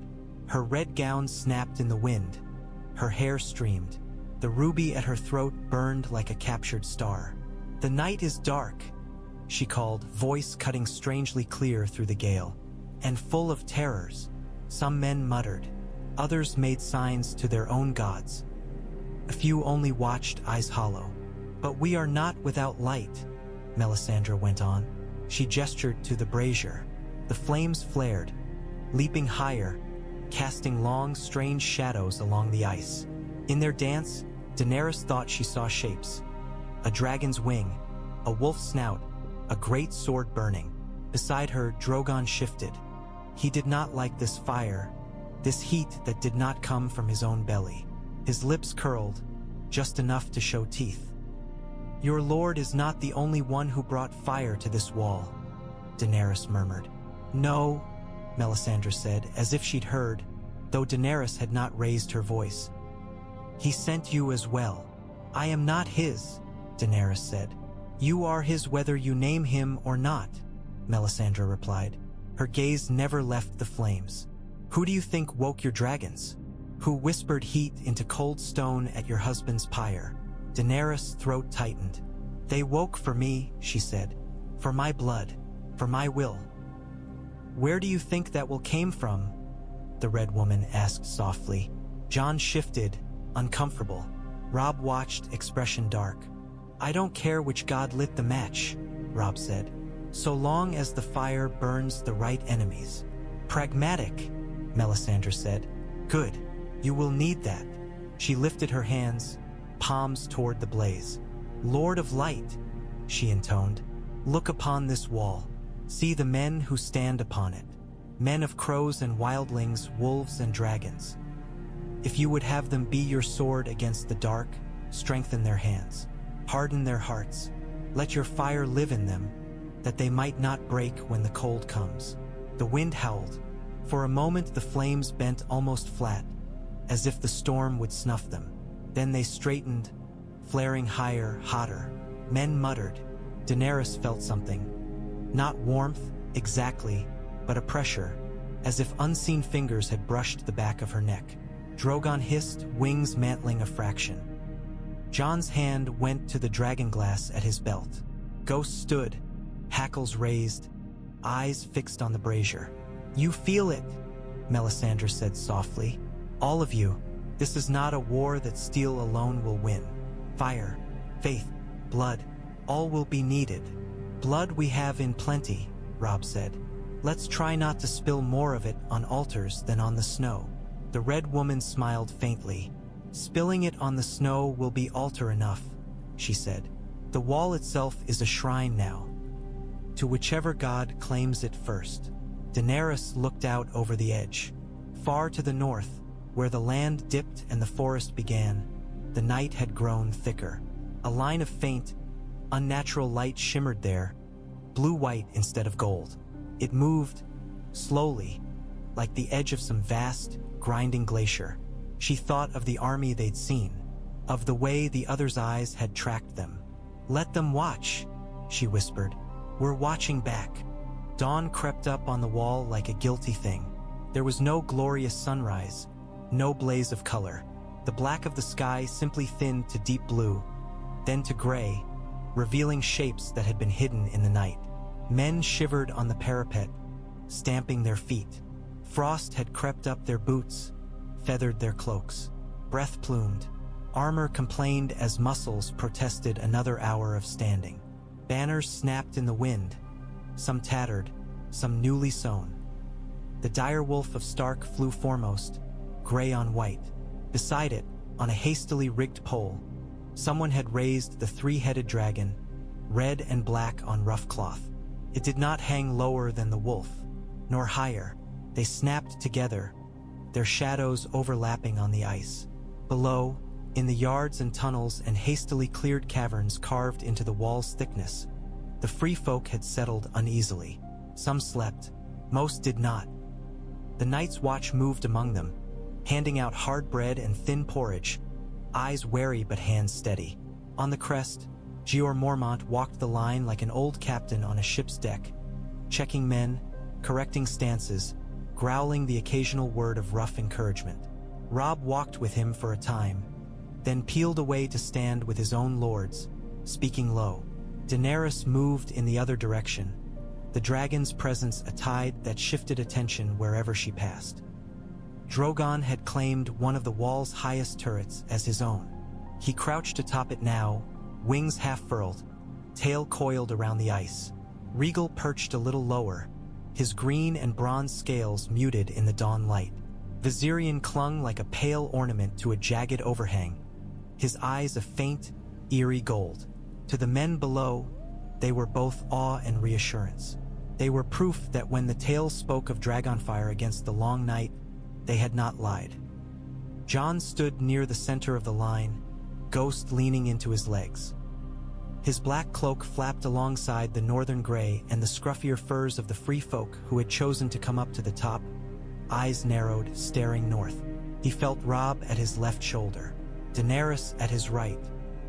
Her red gown snapped in the wind. Her hair streamed. The ruby at her throat burned like a captured star. "The night is dark," she called, voice cutting strangely clear through the gale, "and full of terrors." Some men muttered. Others made signs to their own gods. A few only watched, eyes hollow. "But we are not without light," Melisandre went on. She gestured to the brazier. The flames flared, leaping higher, casting long, strange shadows along the ice. In their dance, Daenerys thought she saw shapes. A dragon's wing, a wolf's snout, a great sword burning. Beside her, Drogon shifted. He did not like this fire, this heat that did not come from his own belly. His lips curled, just enough to show teeth. "Your lord is not the only one who brought fire to this wall," Daenerys murmured. No, Melisandre said, as if she'd heard, though Daenerys had not raised her voice. He sent you as well. I am not his, Daenerys said. You are his whether you name him or not, Melisandre replied. Her gaze never left the flames. Who do you think woke your dragons? Who whispered heat into cold stone at your husband's pyre? Daenerys' throat tightened. They woke for me, she said. For my blood. For my will. Where do you think that will came from? The Red Woman asked softly. Jon shifted, uncomfortable. Robb watched, expression dark. I don't care which god lit the match, Robb said, so long as the fire burns the right enemies. Pragmatic, Melisandre said. Good, you will need that. She lifted her hands, palms toward the blaze. Lord of Light, she intoned, look upon this wall. See the men who stand upon it. Men of crows and wildlings, wolves and dragons. If you would have them be your sword against the dark, strengthen their hands. Harden their hearts. Let your fire live in them, that they might not break when the cold comes. The wind howled. For a moment the flames bent almost flat, as if the storm would snuff them. Then they straightened, flaring higher, hotter. Men muttered. Daenerys felt something. Not warmth, exactly, but a pressure, as if unseen fingers had brushed the back of her neck. Drogon hissed, wings mantling a fraction. Jon's hand went to the dragonglass at his belt. Ghost stood, hackles raised, eyes fixed on the brazier. You feel it, Melisandre said softly. All of you. This is not a war that steel alone will win. Fire, faith, blood, all will be needed. Blood we have in plenty, Robb said. Let's try not to spill more of it on altars than on the snow. The Red Woman smiled faintly. Spilling it on the snow will be altar enough, she said. The wall itself is a shrine now, to whichever god claims it first. Daenerys looked out over the edge. Far to the north, where the land dipped and the forest began, the night had grown thicker. A line of faint, unnatural light shimmered there, blue-white instead of gold. It moved, slowly, like the edge of some vast, grinding glacier. She thought of the army they'd seen, of the way the others' eyes had tracked them. Let them watch, she whispered. We're watching back. Dawn crept up on the wall like a guilty thing. There was no glorious sunrise, no blaze of color. The black of the sky simply thinned to deep blue, then to gray, revealing shapes that had been hidden in the night. Men shivered on the parapet, stamping their feet. Frost had crept up their boots, feathered their cloaks. Breath plumed. Armor complained as muscles protested another hour of standing. Banners snapped in the wind, some tattered, some newly sewn. The direwolf of Stark flew foremost, gray on white. Beside it, on a hastily rigged pole, someone had raised the three-headed dragon, red and black on rough cloth. It did not hang lower than the wolf, nor higher. They snapped together, their shadows overlapping on the ice. Below, in the yards and tunnels and hastily cleared caverns carved into the wall's thickness, the free folk had settled uneasily. Some slept, most did not. The Night's Watch moved among them, handing out hard bread and thin porridge, eyes wary but hands steady. On the crest, Jeor Mormont walked the line like an old captain on a ship's deck, checking men, correcting stances, growling the occasional word of rough encouragement. Robb walked with him for a time, then peeled away to stand with his own lords, speaking low. Daenerys moved in the other direction, the dragon's presence a tide that shifted attention wherever she passed. Drogon had claimed one of the wall's highest turrets as his own. He crouched atop it now, wings half-furled, tail coiled around the ice. Regal perched a little lower, his green and bronze scales muted in the dawn light. Viserion clung like a pale ornament to a jagged overhang, his eyes a faint, eerie gold. To the men below, they were both awe and reassurance. They were proof that when the tales spoke of dragonfire against the long night, they had not lied. Jon stood near the center of the line, Ghost leaning into his legs. His black cloak flapped alongside the northern gray and the scruffier furs of the free folk who had chosen to come up to the top, eyes narrowed, staring north. He felt Robb at his left shoulder, Daenerys at his right.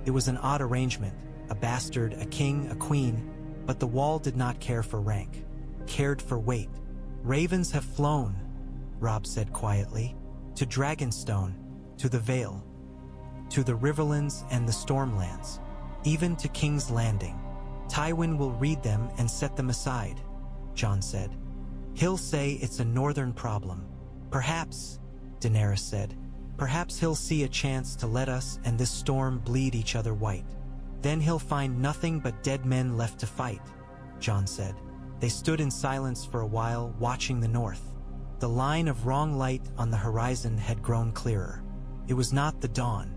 It was an odd arrangement, a bastard, a king, a queen, but the wall did not care for rank, cared for weight. "Ravens have flown," Robb said quietly, "to Dragonstone, to the Vale, to the Riverlands and the Stormlands, even to King's Landing. Tywin will read them and set them aside," Jon said. "He'll say it's a northern problem." "Perhaps," Daenerys said, "perhaps he'll see a chance to let us and this storm bleed each other white. Then he'll find nothing but dead men left to fight," Jon said. They stood in silence for a while, watching the north. The line of wrong light on the horizon had grown clearer. It was not the dawn.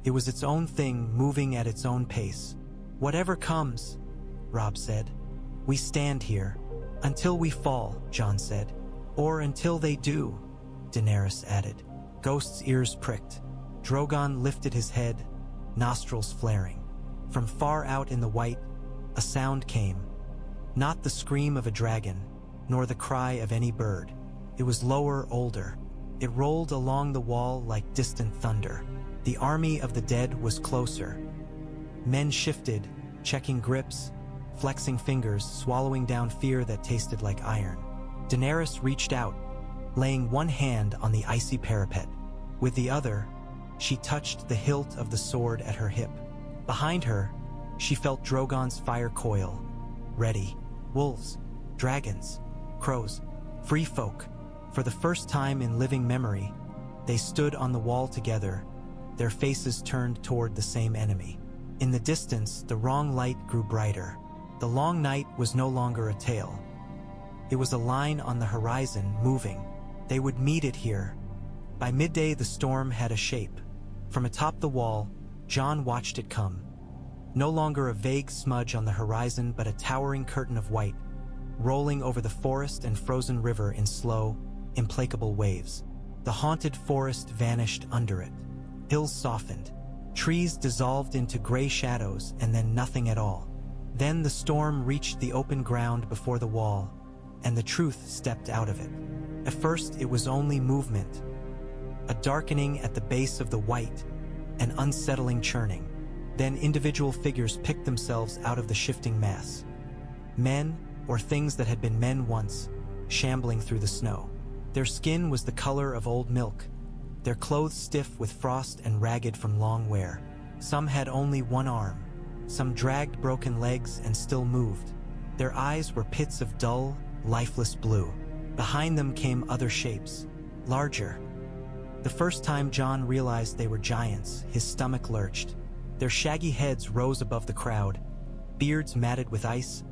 It was its own thing, moving at its own pace. "Whatever comes," Robb said, "we stand here. Until we fall," Jon said. "Or until they do," Daenerys added. Ghost's ears pricked. Drogon lifted his head, nostrils flaring. From far out in the white, a sound came. Not the scream of a dragon, nor the cry of any bird. It was lower, older. It rolled along the wall like distant thunder. The army of the dead was closer. Men shifted, checking grips, flexing fingers, swallowing down fear that tasted like iron. Daenerys reached out, laying one hand on the icy parapet. With the other, she touched the hilt of the sword at her hip. Behind her, she felt Drogon's fire coil. Ready. Wolves, dragons, crows, free folk. For the first time in living memory, they stood on the wall together, their faces turned toward the same enemy. In the distance, the wrong light grew brighter. The long night was no longer a tale. It was a line on the horizon, moving. They would meet it here. By midday, the storm had a shape. From atop the wall, Jon watched it come. No longer a vague smudge on the horizon, but a towering curtain of white, rolling over the forest and frozen river in slow, implacable waves. The haunted forest vanished under it. Hills softened. Trees dissolved into gray shadows, and then nothing at all. Then the storm reached the open ground before the wall, and the truth stepped out of it. At first, it was only movement. A darkening at the base of the white, an unsettling churning. Then individual figures picked themselves out of the shifting mass. Men, or things that had been men once, shambling through the snow. Their skin was the color of old milk, their clothes stiff with frost and ragged from long wear. Some had only one arm. Some dragged broken legs and still moved. Their eyes were pits of dull, lifeless blue. Behind them came other shapes, larger. The first time Jon realized they were giants, his stomach lurched. Their shaggy heads rose above the crowd, beards matted with ice,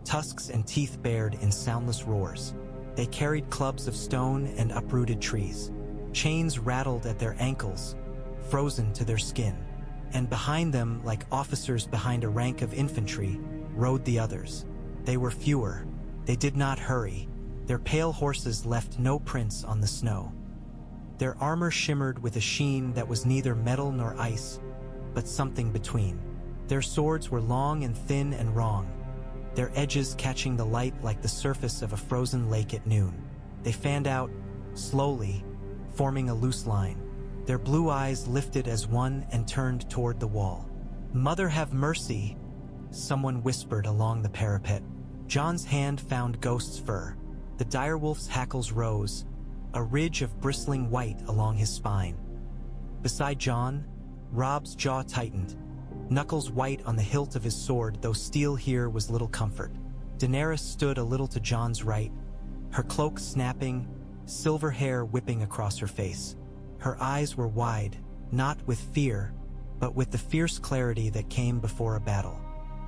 tusks and teeth bared in soundless roars. They carried clubs of stone and uprooted trees. Chains rattled at their ankles, frozen to their skin. And behind them, like officers behind a rank of infantry, rode the others. They were fewer. They did not hurry. Their pale horses left no prints on the snow. Their armor shimmered with a sheen that was neither metal nor ice, but something between. Their swords were long and thin and wrong, their edges catching the light like the surface of a frozen lake at noon. They fanned out, slowly, forming a loose line. Their blue eyes lifted as one and turned toward the wall. "Mother have mercy," someone whispered along the parapet. Jon's hand found Ghost's fur. The direwolf's hackles rose, a ridge of bristling white along his spine. Beside Jon, Robb's jaw tightened, knuckles white on the hilt of his sword, though steel here was little comfort. Daenerys stood a little to Jon's right, her cloak snapping, silver hair whipping across her face. Her eyes were wide, not with fear, but with the fierce clarity that came before a battle.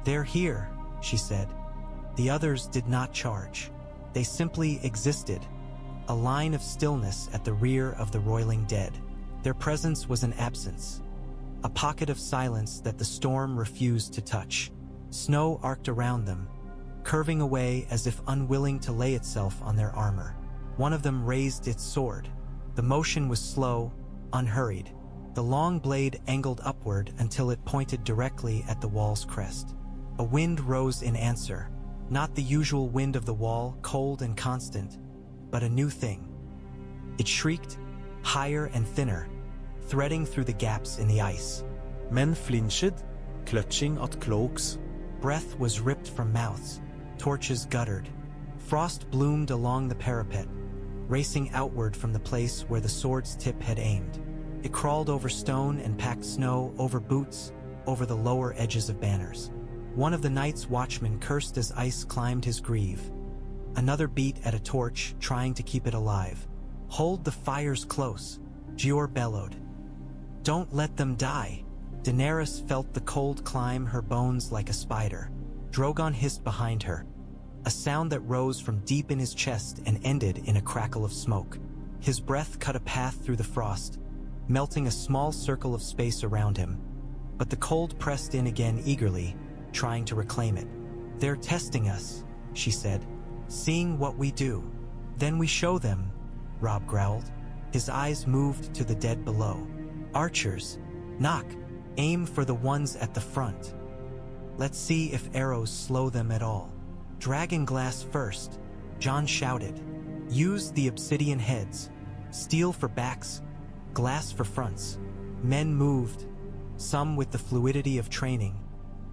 "They're here," she said. The others did not charge. They simply existed, a line of stillness at the rear of the roiling dead. Their presence was an absence, a pocket of silence that the storm refused to touch. Snow arced around them, curving away as if unwilling to lay itself on their armor. One of them raised its sword. The motion was slow, unhurried. The long blade angled upward until it pointed directly at the wall's crest. A wind rose in answer, not the usual wind of the wall, cold and constant, but a new thing. It shrieked, higher and thinner, threading through the gaps in the ice. Men flinched, clutching at cloaks. Breath was ripped from mouths, torches guttered. Frost bloomed along the parapet, racing outward from the place where the sword's tip had aimed. It crawled over stone and packed snow, over boots, over the lower edges of banners. One of the night's watchmen cursed as ice climbed his greave. Another beat at a torch, trying to keep it alive. "Hold the fires close," Jeor bellowed. "Don't let them die." Daenerys felt the cold climb her bones like a spider. Drogon hissed behind her, a sound that rose from deep in his chest and ended in a crackle of smoke. His breath cut a path through the frost, melting a small circle of space around him. But the cold pressed in again eagerly, trying to reclaim it. "They're testing us," she said, "seeing what we do. Then we show them," Robb growled. His eyes moved to the dead below. "Archers, knock, aim for the ones at the front. Let's see if arrows slow them at all." "Dragon glass first," Jon shouted. "Use the obsidian heads. Steel for backs, glass for fronts." Men moved, some with the fluidity of training,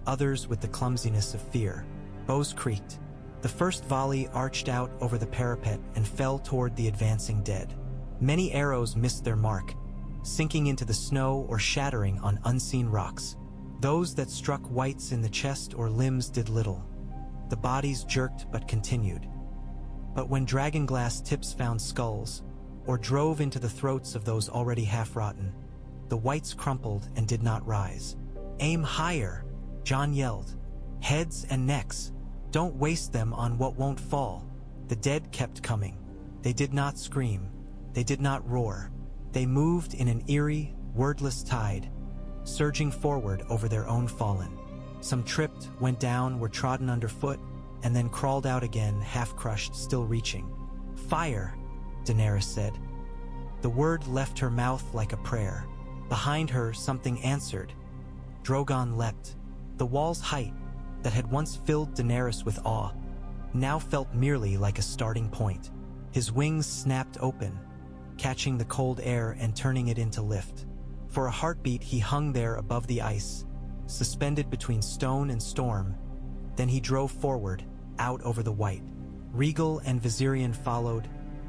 others with the clumsiness of fear. Bows creaked. The first volley arched out over the parapet and fell toward the advancing dead. Many arrows missed their mark, sinking into the snow or shattering on unseen rocks. Those that struck wights in the chest or limbs did little. The bodies jerked but continued. But when dragonglass tips found skulls, or drove into the throats of those already half-rotten, the wights crumpled and did not rise. "Aim higher," Jon yelled. "Heads and necks. Don't waste them on what won't fall." The dead kept coming. They did not scream. They did not roar. They moved in an eerie, wordless tide, surging forward over their own fallen. Some tripped, went down, were trodden underfoot, and then crawled out again, half-crushed, still reaching. "Fire," Daenerys said. The word left her mouth like a prayer. Behind her, something answered. Drogon leapt. The wall's height, that had once filled Daenerys with awe, now felt merely like a starting point. His wings snapped open, catching the cold air and turning it into lift. For a heartbeat he hung there above the ice, suspended between stone and storm. Then he drove forward, out over the white. Rhaegal and Viserion followed,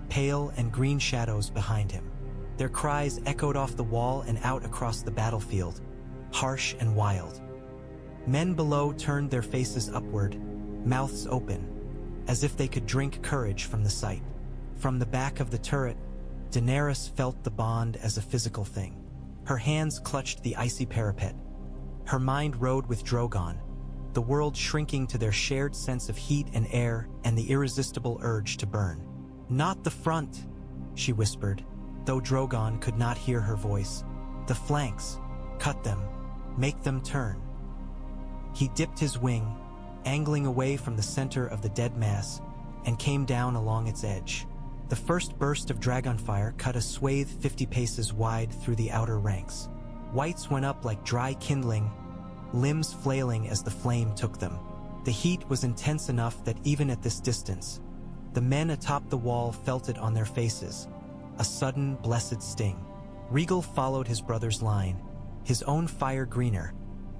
pale and green shadows behind him. Their cries echoed off the wall and out across the battlefield, harsh and wild. Men below turned their faces upward, mouths open, as if they could drink courage from the sight. From the back of the turret, Daenerys felt the bond as a physical thing. Her hands clutched the icy parapet. Her mind rode with Drogon, the world shrinking to their shared sense of heat and air and the irresistible urge to burn. "Not the front," she whispered, though Drogon could not hear her voice. "The flanks. Cut them. Make them turn." He dipped his wing, angling away from the center of the dead mass, and came down along its edge. The first burst of dragonfire cut a swathe 50 paces wide through the outer ranks. Whites went up like dry kindling, limbs flailing as the flame took them. The heat was intense enough that even at this distance, the men atop the wall felt it on their faces, a sudden, blessed sting. Rhaegal followed his brother's line, his own fire greener,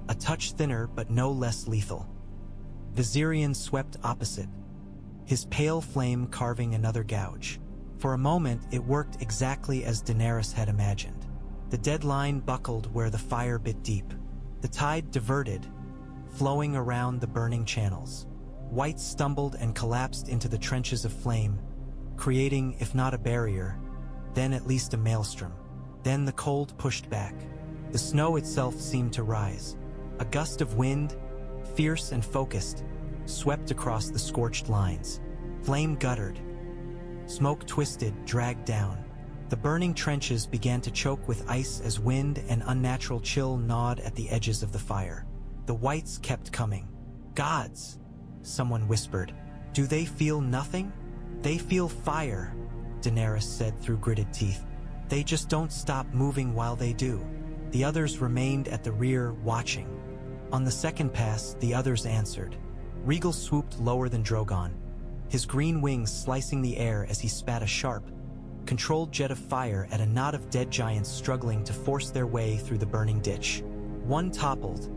a touch thinner but no less lethal. Viserion swept opposite, his pale flame carving another gouge. For a moment, it worked exactly as Daenerys had imagined. The dead line buckled where the fire bit deep. The tide diverted, flowing around the burning channels. Whites stumbled and collapsed into the trenches of flame, creating, if not a barrier, then at least a maelstrom. Then the cold pushed back. The snow itself seemed to rise. A gust of wind, fierce and focused, swept across the scorched lines. Flame guttered. Smoke twisted, dragged down. The burning trenches began to choke with ice as wind and unnatural chill gnawed at the edges of the fire. The whites kept coming. "Gods," someone whispered. "Do they feel nothing?" "They feel fire," Daenerys said through gritted teeth. They just don't stop moving while they do. The others remained at the rear, watching. On the second pass, the others answered. Rhaegal swooped lower than Drogon, his green wings slicing the air as he spat a sharp, controlled jet of fire at a knot of dead giants struggling to force their way through the burning ditch. One toppled,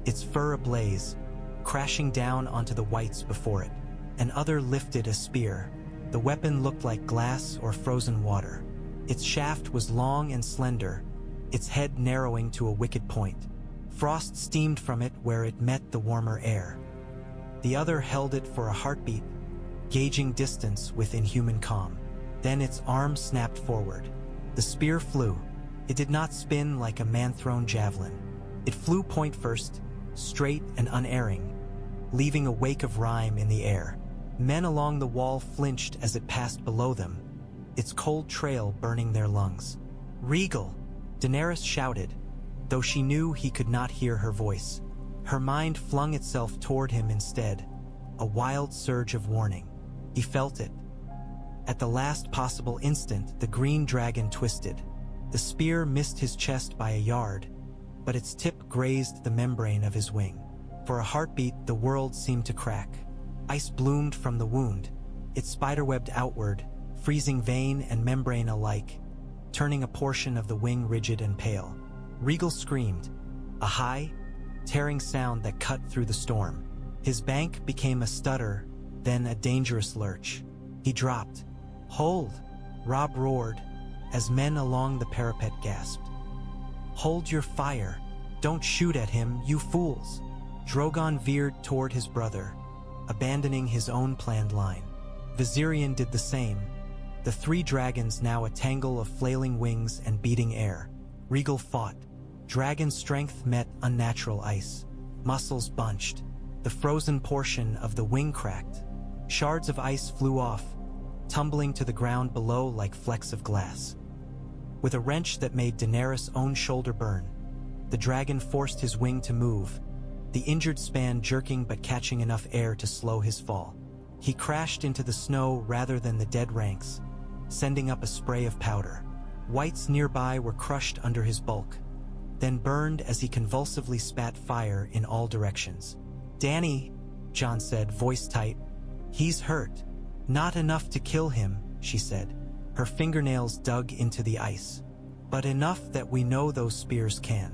its fur ablaze, crashing down onto the whites before it. Another lifted a spear. The weapon looked like glass or frozen water. Its shaft was long and slender, its head narrowing to a wicked point. Frost steamed from it where it met the warmer air. The other held it for a heartbeat, gauging distance with inhuman calm. Then its arm snapped forward. The spear flew. It did not spin like a man-thrown javelin. It flew point first, straight and unerring, leaving a wake of rime in the air. Men along the wall flinched as it passed below them, its cold trail burning their lungs. "Rhaegal!" Daenerys shouted, though she knew he could not hear her voice. Her mind flung itself toward him instead, a wild surge of warning. He felt it. At the last possible instant, the green dragon twisted. The spear missed his chest by a yard, but its tip grazed the membrane of his wing. For a heartbeat, the world seemed to crack. Ice bloomed from the wound, it spiderwebbed outward, freezing vein and membrane alike, turning a portion of the wing rigid and pale. Rhaegal screamed, a high, tearing sound that cut through the storm. His bank became a stutter, then a dangerous lurch. He dropped. "Hold!" Robb roared, as men along the parapet gasped. "Hold your fire! Don't shoot at him, you fools!" Drogon veered toward his brother, abandoning his own planned line. Viserion did the same, the three dragons now a tangle of flailing wings and beating air. Rhaegal fought. Dragon strength met unnatural ice. Muscles bunched. The frozen portion of the wing cracked. Shards of ice flew off, tumbling to the ground below like flecks of glass. With a wrench that made Daenerys' own shoulder burn, the dragon forced his wing to move, the injured span jerking but catching enough air to slow his fall. He crashed into the snow rather than the dead ranks, sending up a spray of powder. Whites nearby were crushed under his bulk, then burned as he convulsively spat fire in all directions. "Dany," Jon said, voice tight. "He's hurt." "Not enough to kill him," she said. Her fingernails dug into the ice. "But enough that we know those spears can."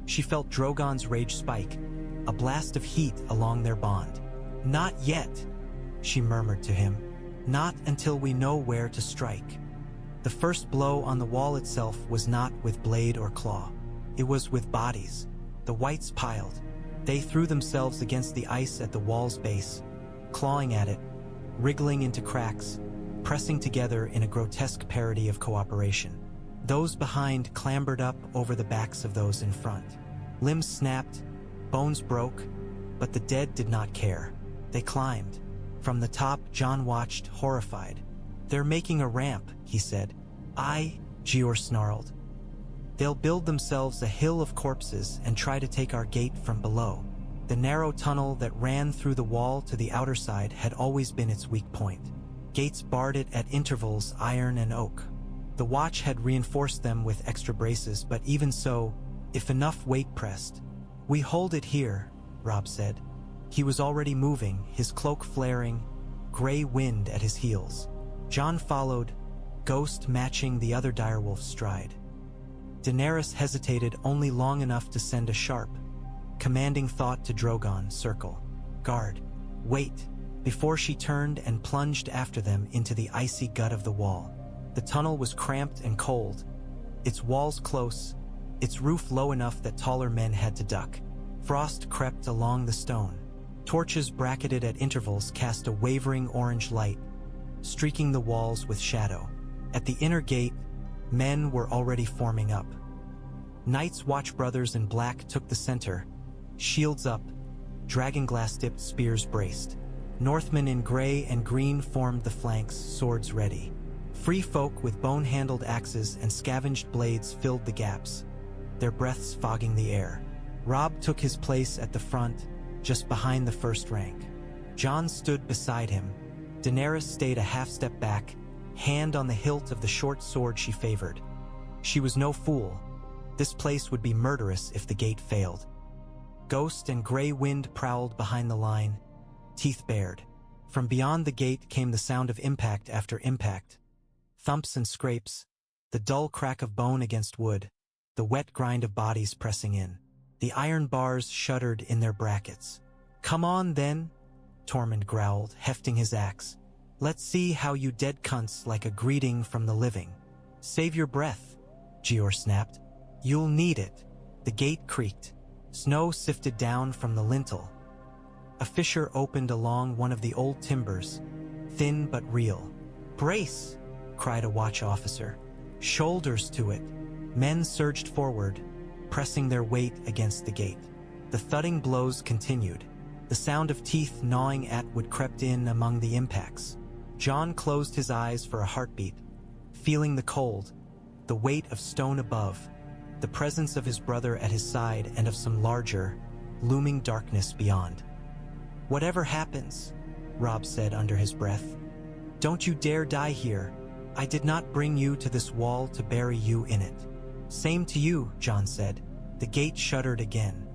She felt Drogon's rage spike, a blast of heat along their bond. "Not yet," she murmured to him. "Not until we know where to strike." The first blow on the wall itself was not with blade or claw. It was with bodies. The whites piled. They threw themselves against the ice at the wall's base, clawing at it, wriggling into cracks, pressing together in a grotesque parody of cooperation. Those behind clambered up over the backs of those in front. Limbs snapped, bones broke, but the dead did not care. They climbed. From the top, Jon watched, horrified. "They're making a ramp," he said. Jeor snarled. "They'll build themselves a hill of corpses and try to take our gate from below." The narrow tunnel that ran through the wall to the outer side had always been its weak point. Gates barred it at intervals, iron and oak. The watch had reinforced them with extra braces, but even so, if enough weight pressed. "We hold it here," Robb said. He was already moving, his cloak flaring, gray wind at his heels. Jon followed, ghost matching the other direwolf's stride. Daenerys hesitated only long enough to send a sharp, commanding thought to Drogon, "Circle. Guard. Wait," before she turned and plunged after them into the icy gut of the wall. The tunnel was cramped and cold, its walls close, its roof low enough that taller men had to duck. Frost crept along the stone. Torches bracketed at intervals cast a wavering orange light, streaking the walls with shadow. At the inner gate, men were already forming up. Night's Watch brothers in black took the center, shields up, dragonglass-dipped spears braced. Northmen in gray and green formed the flanks, swords ready. Free folk with bone-handled axes and scavenged blades filled the gaps, their breaths fogging the air. Robb took his place at the front, just behind the first rank. Jon stood beside him. Daenerys stayed a half step back, hand on the hilt of the short sword she favored. She was no fool. This place would be murderous if the gate failed. Ghost and gray wind prowled behind the line, teeth bared. From beyond the gate came the sound of impact after impact. Thumps and scrapes, the dull crack of bone against wood, the wet grind of bodies pressing in. The iron bars shuddered in their brackets. "Come on, then," Tormund growled, hefting his axe. "Let's see how you dead cunts like a greeting from the living." "Save your breath," Jeor snapped. "You'll need it." The gate creaked. Snow sifted down from the lintel. A fissure opened along one of the old timbers, thin but real. "Brace!" cried a watch officer. "Shoulders to it." Men surged forward, pressing their weight against the gate. The thudding blows continued. The sound of teeth gnawing at wood crept in among the impacts. Jon closed his eyes for a heartbeat, feeling the cold, the weight of stone above, the presence of his brother at his side and of some larger, looming darkness beyond. "Whatever happens," Robb said under his breath, "don't you dare die here. I did not bring you to this wall to bury you in it." "Same to you," Jon said. The gate shuddered again.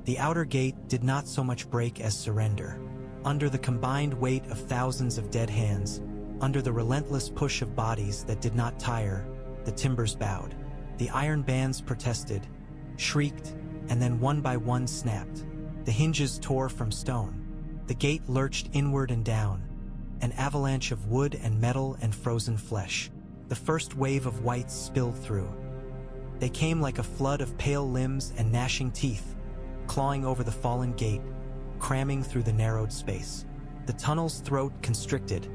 The outer gate did not so much break as surrender. Under the combined weight of thousands of dead hands, under the relentless push of bodies that did not tire, the timbers bowed. The iron bands protested, shrieked, and then one by one snapped. The hinges tore from stone. The gate lurched inward and down, an avalanche of wood and metal and frozen flesh. The first wave of whites spilled through. They came like a flood of pale limbs and gnashing teeth, clawing over the fallen gate, cramming through the narrowed space. The tunnel's throat constricted,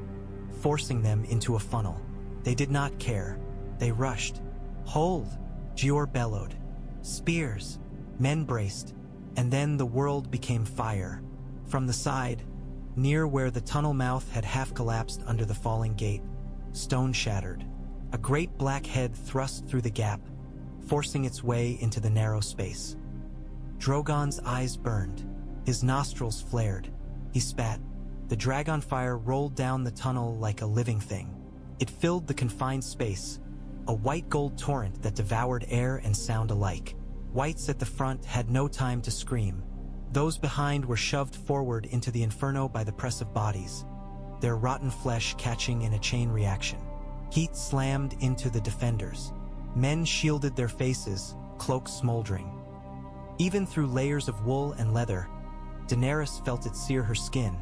forcing them into a funnel. They did not care. They rushed. "Hold!" Jeor bellowed. Spears. Men braced. And then the world became fire. From the side, near where the tunnel mouth had half collapsed under the falling gate, stone shattered. A great black head thrust through the gap, forcing its way into the narrow space. Drogon's eyes burned. His nostrils flared. He spat. The dragon fire rolled down the tunnel like a living thing. It filled the confined space, a white gold torrent that devoured air and sound alike. Whites at the front had no time to scream. Those behind were shoved forward into the inferno by the press of bodies, their rotten flesh catching in a chain reaction. Heat slammed into the defenders. Men shielded their faces, cloaks smoldering. Even through layers of wool and leather, Daenerys felt it sear her skin,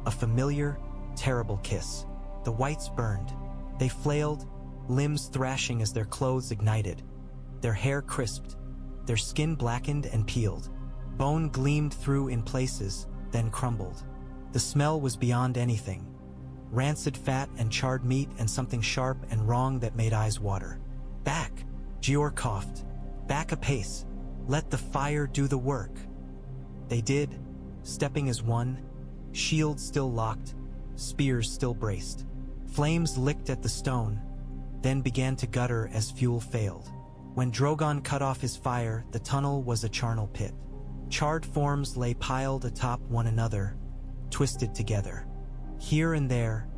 a familiar, terrible kiss. The whites burned. They flailed, limbs thrashing as their clothes ignited. Their hair crisped, their skin blackened and peeled. Bone gleamed through in places, then crumbled. The smell was beyond anything. Rancid fat and charred meat and something sharp and wrong that made eyes water. "Back!" Jeor coughed. "Back a pace. Let the fire do the work." They did, stepping as one, shields still locked, spears still braced. Flames licked at the stone, then began to gutter as fuel failed. When Drogon cut off his fire, the tunnel was a charnel pit. Charred forms lay piled atop one another, twisted together. Here and there,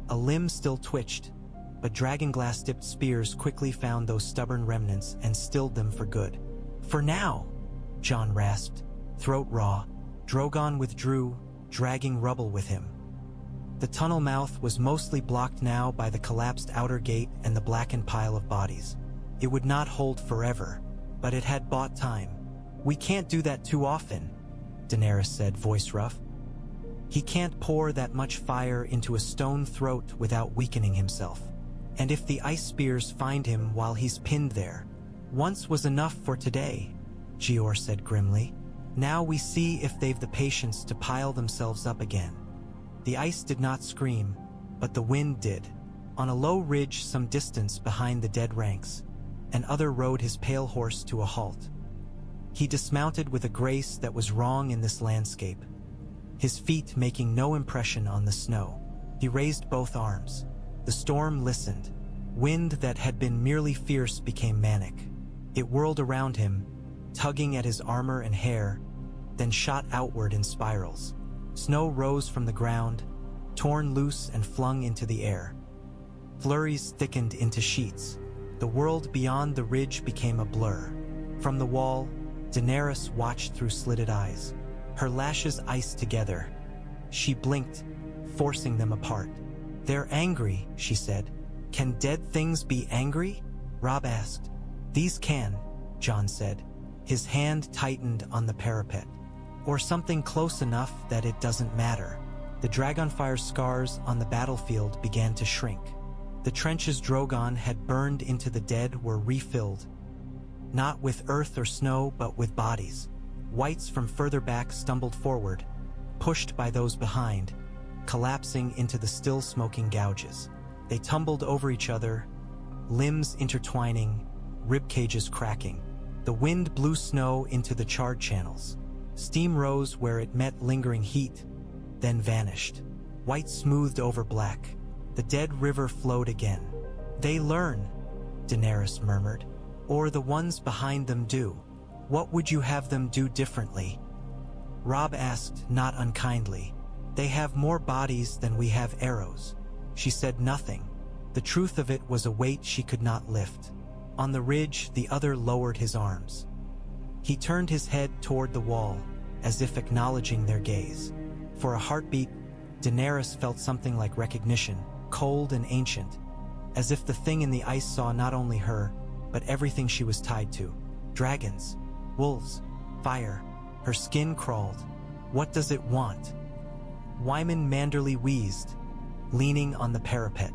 a limb still twitched, but dragonglass-dipped spears quickly found those stubborn remnants and stilled them for good. "For now," Jon rasped, throat raw. Drogon withdrew, dragging rubble with him. The tunnel mouth was mostly blocked now by the collapsed outer gate and the blackened pile of bodies. It would not hold forever, but it had bought time. "We can't do that too often," Daenerys said, voice rough. "He can't pour that much fire into a stone throat without weakening himself. And if the ice spears find him while he's pinned there..." "Once was enough for today," Jeor said grimly. "Now we see if they've the patience to pile themselves up again." The ice did not scream, but the wind did. On a low ridge some distance behind the dead ranks, an other rode his pale horse to a halt. He dismounted with a grace that was wrong in this landscape, his feet making no impression on the snow. He raised both arms. The storm listened. Wind that had been merely fierce became manic. It whirled around him, tugging at his armor and hair, then shot outward in spirals. Snow rose from the ground, torn loose and flung into the air. Flurries thickened into sheets. The world beyond the ridge became a blur. From the wall, Daenerys watched through slitted eyes. Her lashes iced together. She blinked, forcing them apart. "They're angry," she said. "Can dead things be angry?" Robb asked. "These can," Jon said. His hand tightened on the parapet. "Or something close enough that it doesn't matter." The dragonfire scars on the battlefield began to shrink. The trenches Drogon had burned into the dead were refilled, not with earth or snow, but with bodies. Whites from further back stumbled forward, pushed by those behind, collapsing into the still smoking gouges. They tumbled over each other, limbs intertwining, rib cages cracking. The wind blew snow into the charred channels. Steam rose where it met lingering heat, then vanished. White smoothed over black. The dead river flowed again. "They learn," Daenerys murmured. "Or the ones behind them do. What would you have them do differently?" Robb asked, not unkindly. "They have more bodies than we have arrows." She said nothing. The truth of it was a weight she could not lift. On the ridge, the other lowered his arms. He turned his head toward the wall, as if acknowledging their gaze. For a heartbeat, Daenerys felt something like recognition, cold and ancient, as if the thing in the ice saw not only her, but everything she was tied to. Dragons, wolves, fire. Her skin crawled. "What does it want?" Wyman Manderly wheezed, leaning on the parapet.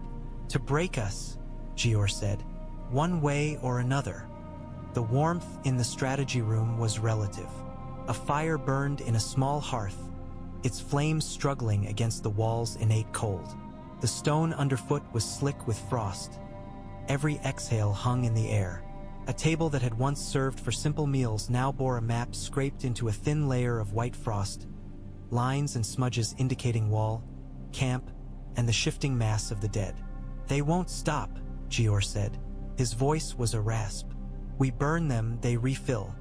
"To break us," Jeor said. "One way or another." The warmth in the strategy room was relative. A fire burned in a small hearth, its flames struggling against the wall's innate cold. The stone underfoot was slick with frost. Every exhale hung in the air. A table that had once served for simple meals now bore a map scraped into a thin layer of white frost, lines and smudges indicating wall, camp, and the shifting mass of the dead. "They won't stop," Jeor said. His voice was a rasp. "We burn them, they refill.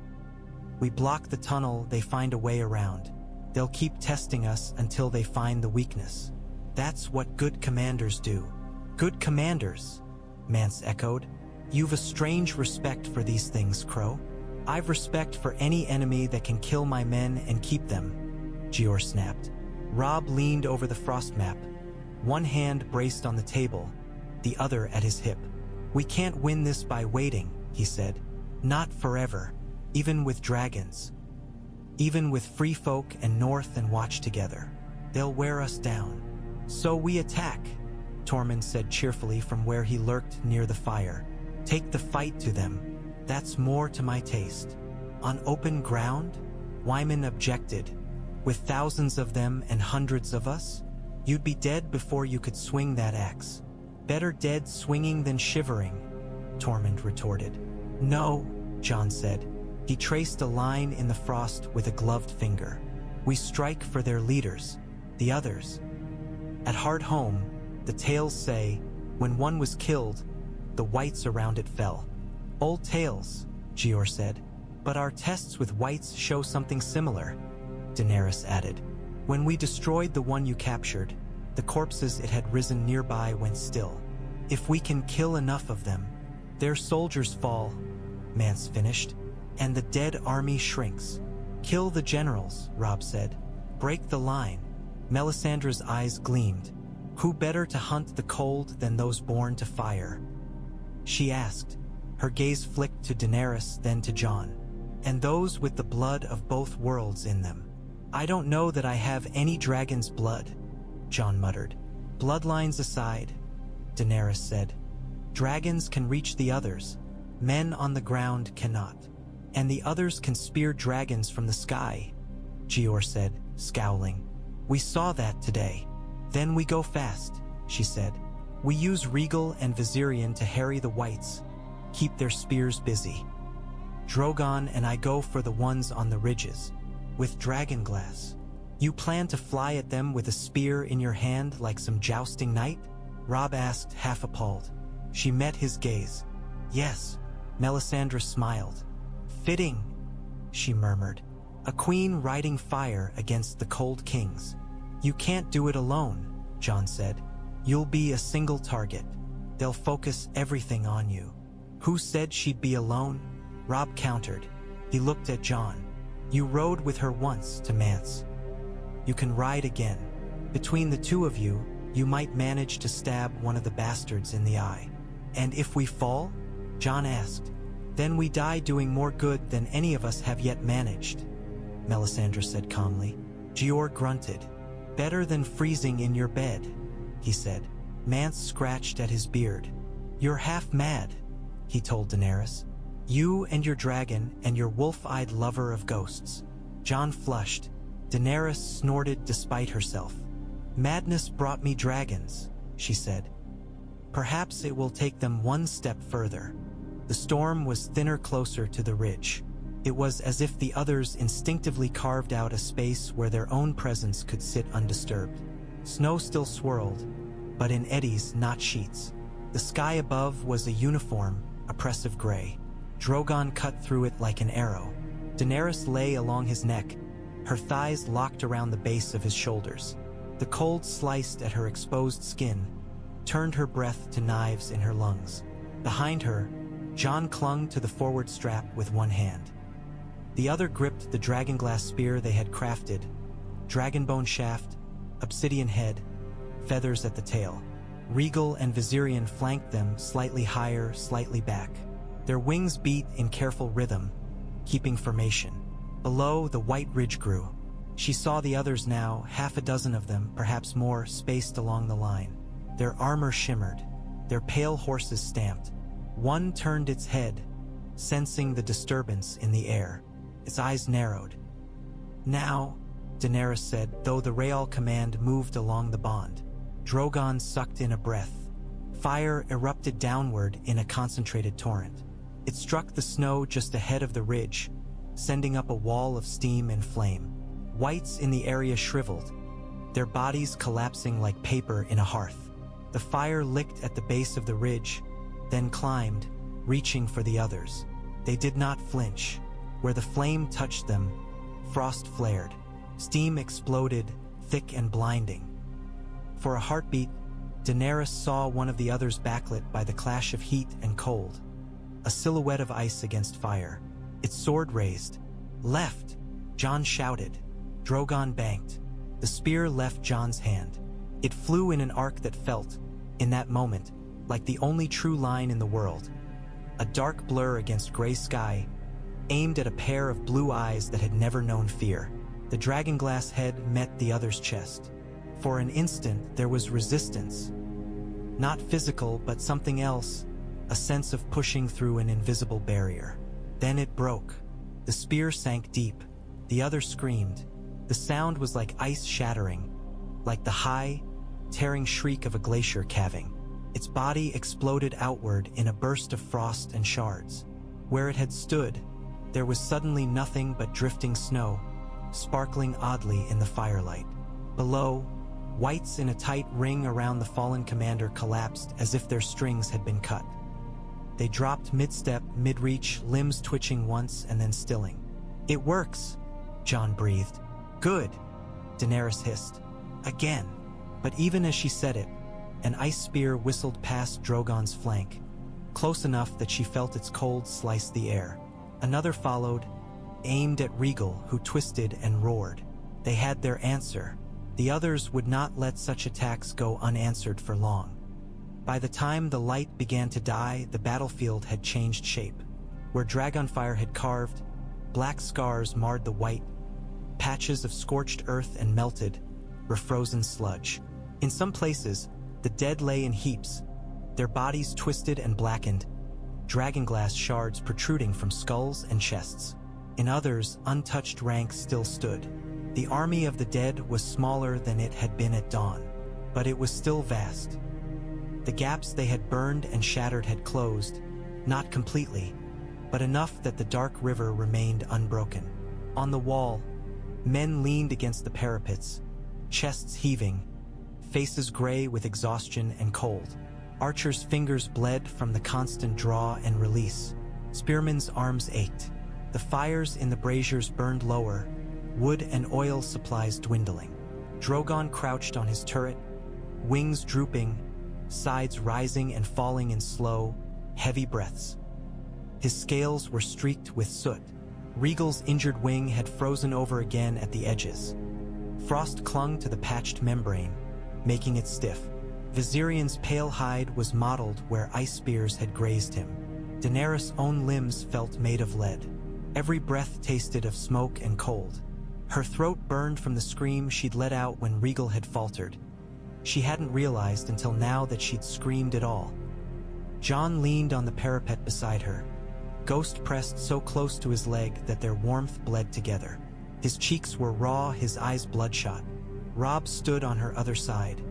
We block the tunnel, they find a way around. They'll keep testing us until they find the weakness. That's what good commanders do." "Good commanders," Mance echoed. "You've a strange respect for these things, Crow." "I've respect for any enemy that can kill my men and keep them," Jeor snapped. Robb leaned over the frost map, one hand braced on the table, the other at his hip. "We can't win this by waiting," he said. "Not forever, even with dragons. Even with free folk and North and Watch together. They'll wear us down. So we attack," Tormund said cheerfully from where he lurked near the fire. "Take the fight to them. That's more to my taste." "On open ground?" Wyman objected. "With thousands of them and hundreds of us? You'd be dead before you could swing that axe." "Better dead swinging than shivering," Tormund retorted. "No," Jon said. He traced a line in the frost with a gloved finger. "We strike for their leaders, the others. At Hard Home, the tales say, when one was killed, the whites around it fell." "Old tales," Jeor said. "But our tests with whites show something similar," Daenerys added. "When we destroyed the one you captured, the corpses it had risen nearby went still. If we can kill enough of them, their soldiers fall," Mance finished, "and the dead army shrinks." "Kill the generals," Robb said. "Break the line." Melisandre's eyes gleamed. "Who better to hunt the cold than those born to fire?" she asked. Her gaze flicked to Daenerys, then to Jon. "And those with the blood of both worlds in them." "I don't know that I have any dragon's blood," Jon muttered. "Bloodlines aside," Daenerys said, "dragons can reach the others. Men on the ground cannot. And the others can spear dragons from the sky," Jeor said, scowling. "We saw that today. Then we go fast," she said. "We use Regal and Viserion to harry the whites, keep their spears busy. Drogon and I go for the ones on the ridges, with dragonglass. You plan to fly at them with a spear in your hand like some jousting knight?" Robb asked, half appalled. She met his gaze. "Yes," Melisandre smiled. "Fitting," she murmured. "A queen riding fire against the cold kings." "You can't do it alone," Jon said. "You'll be a single target. They'll focus everything on you. Who said she'd be alone? Robb countered. He looked at Jon. You rode with her once to Mance. You can ride again. Between the two of you, you might manage to stab one of the bastards in the eye. And if we fall? Jon asked. Then we die doing more good than any of us have yet managed, Melisandre said calmly. Jeor grunted. Better than freezing in your bed, he said. Mance scratched at his beard. You're half mad, he told Daenerys. You and your dragon and your wolf-eyed lover of ghosts. Jon flushed. Daenerys snorted despite herself. Madness brought me dragons, she said. Perhaps it will take them one step further. The storm was thinner closer to the ridge. It was as if the others instinctively carved out a space where their own presence could sit undisturbed. Snow still swirled, but in eddies, not sheets. The sky above was a uniform, oppressive gray. Drogon cut through it like an arrow. Daenerys lay along his neck, her thighs locked around the base of his shoulders. The cold sliced at her exposed skin, turned her breath to knives in her lungs. Behind her, Jon clung to the forward strap with one hand. The other gripped the dragonglass spear they had crafted, dragonbone shaft, obsidian head, feathers at the tail. Regal and Viserion flanked them, slightly higher, slightly back. Their wings beat in careful rhythm, keeping formation. Below, the white ridge grew. She saw the others now, half a dozen of them, perhaps more, spaced along the line. Their armor shimmered, their pale horses stamped. One turned its head, sensing the disturbance in the air. Its eyes narrowed. Now, Daenerys said, though the Real command moved along the bond. Drogon sucked in a breath. Fire erupted downward in a concentrated torrent. It struck the snow just ahead of the ridge, sending up a wall of steam and flame. Whites in the area shriveled, their bodies collapsing like paper in a hearth. The fire licked at the base of the ridge, then climbed, reaching for the others. They did not flinch. Where the flame touched them, frost flared. Steam exploded, thick and blinding. For a heartbeat, Daenerys saw one of the others backlit by the clash of heat and cold. A silhouette of ice against fire. Its sword raised. Left! Jon shouted. Drogon banked. The spear left Jon's hand. It flew in an arc that felt, in that moment, like the only true line in the world. A dark blur against gray sky, aimed at a pair of blue eyes that had never known fear. The dragonglass head met the other's chest. For an instant, there was resistance. Not physical, but something else, a sense of pushing through an invisible barrier. Then it broke. The spear sank deep. The other screamed. The sound was like ice shattering, like the high, tearing shriek of a glacier calving. Its body exploded outward in a burst of frost and shards. Where it had stood, there was suddenly nothing but drifting snow, sparkling oddly in the firelight. Below, whites in a tight ring around the fallen commander collapsed as if their strings had been cut. They dropped mid-step, mid-reach, limbs twitching once and then stilling. It works, Jon breathed. Good, Daenerys hissed. Again. But even as she said it, an ice spear whistled past Drogon's flank, close enough that she felt its cold slice the air. Another followed, aimed at Regal, who twisted and roared. They had their answer. The others would not let such attacks go unanswered for long. By the time the light began to die, the battlefield had changed shape. Where dragonfire had carved, black scars marred the white, patches of scorched earth and melted, refrozen sludge. In some places, the dead lay in heaps, their bodies twisted and blackened, dragonglass shards protruding from skulls and chests. In others, untouched ranks still stood. The army of the dead was smaller than it had been at dawn, but it was still vast. The gaps they had burned and shattered had closed, not completely, but enough that the dark river remained unbroken. On the wall, men leaned against the parapets, chests heaving, faces gray with exhaustion and cold. Archers' fingers bled from the constant draw and release. Spearmen's arms ached. The fires in the braziers burned lower, wood and oil supplies dwindling. Drogon crouched on his turret, wings drooping, sides rising and falling in slow, heavy breaths. His scales were streaked with soot. Rhaegal's injured wing had frozen over again at the edges. Frost clung to the patched membrane, making it stiff. Viserion's pale hide was mottled where ice spears had grazed him. Daenerys' own limbs felt made of lead. Every breath tasted of smoke and cold. Her throat burned from the scream she'd let out when Rhaegal had faltered. She hadn't realized until now that she'd screamed at all. Jon leaned on the parapet beside her, Ghost pressed so close to his leg that their warmth bled together. His cheeks were raw, his eyes bloodshot. Robb stood on her other side,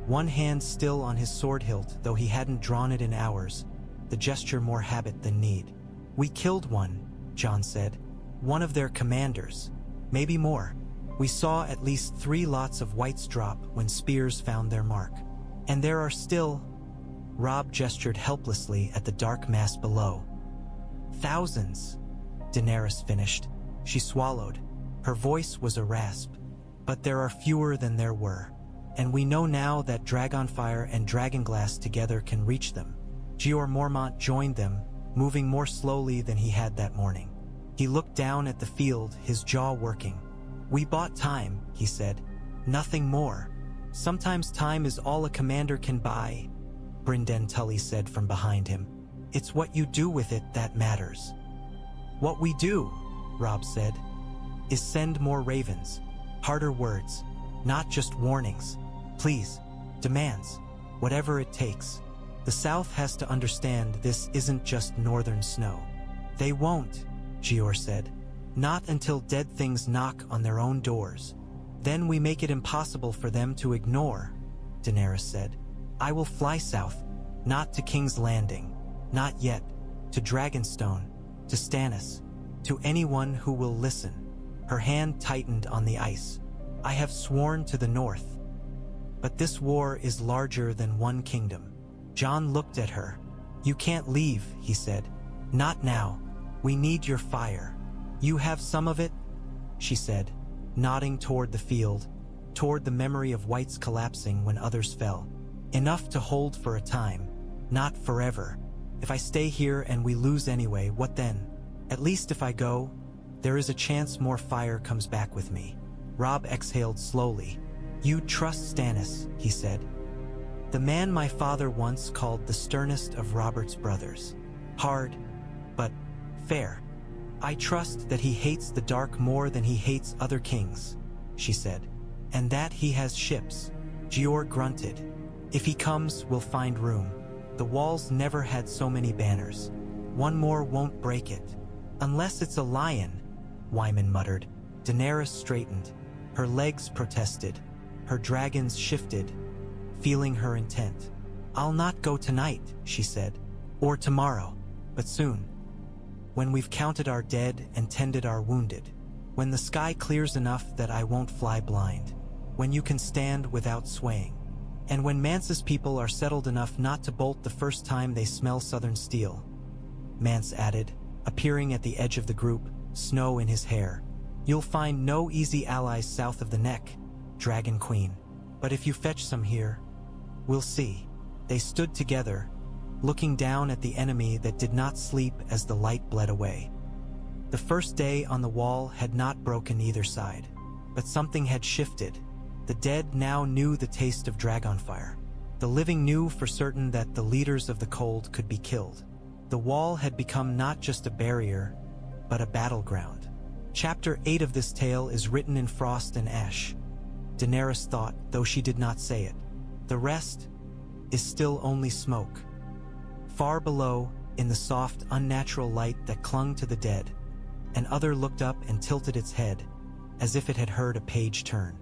one hand still on his sword hilt, though he hadn't drawn it in hours, the gesture more habit than need. "We killed one," Jon said. "One of their commanders. Maybe more. We saw at least 3 lots of whites drop when spears found their mark. And there are still..." Robb gestured helplessly at the dark mass below. "Thousands," Daenerys finished. She swallowed. Her voice was a rasp. "But there are fewer than there were. And we know now that Dragonfire and Dragonglass together can reach them." Jeor Mormont joined them, moving more slowly than he had that morning. He looked down at the field, his jaw working. "We bought time," he said. "Nothing more. Sometimes time is all a commander can buy," Brynden Tully said from behind him. "It's what you do with it that matters." "What we do," Robb said, "is send more ravens. Harder words, not just warnings. Please, demands, whatever it takes. The South has to understand this isn't just northern snow." "They won't," Jeor said. "Not until dead things knock on their own doors. Then we make it impossible for them to ignore," Daenerys said. "I will fly south, not to King's Landing, not yet, to Dragonstone, to Stannis, to anyone who will listen." Her hand tightened on the ice. "I have sworn to the north. But this war is larger than one kingdom." Jon looked at her. "You can't leave," he said. "Not now. We need your fire." "You have some of it," she said, nodding toward the field, toward the memory of whites collapsing when others fell. "Enough to hold for a time, not forever. If I stay here and we lose anyway, what then? At least if I go, there is a chance more fire comes back with me." Robb exhaled slowly. "You trust Stannis," he said. "The man my father once called the sternest of Robert's brothers. Hard, but fair. I trust that he hates the dark more than he hates other kings," she said. "And that he has ships." Jeor grunted. "If he comes, we'll find room. The walls never had so many banners. One more won't break it. Unless it's a lion," Wyman muttered. Daenerys straightened. Her legs protested. Her dragons shifted, feeling her intent. "I'll not go tonight," she said. "Or tomorrow, but soon. When we've counted our dead and tended our wounded. When the sky clears enough that I won't fly blind. When you can stand without swaying. And when Mance's people are settled enough not to bolt the first time they smell southern steel." Mance added, appearing at the edge of the group, snow in his hair. "You'll find no easy allies south of the neck, Dragon Queen. But if you fetch some here, we'll see." They stood together, looking down at the enemy that did not sleep as the light bled away. The first day on the wall had not broken either side, but something had shifted. The dead now knew the taste of Dragonfire. The living knew for certain that the leaders of the cold could be killed. The wall had become not just a barrier, but a battleground. Chapter 8 of this tale is written in frost and ash, Daenerys thought, though she did not say it. The rest is still only smoke. Far below, in the soft, unnatural light that clung to the dead, an other looked up and tilted its head, as if it had heard a page turn.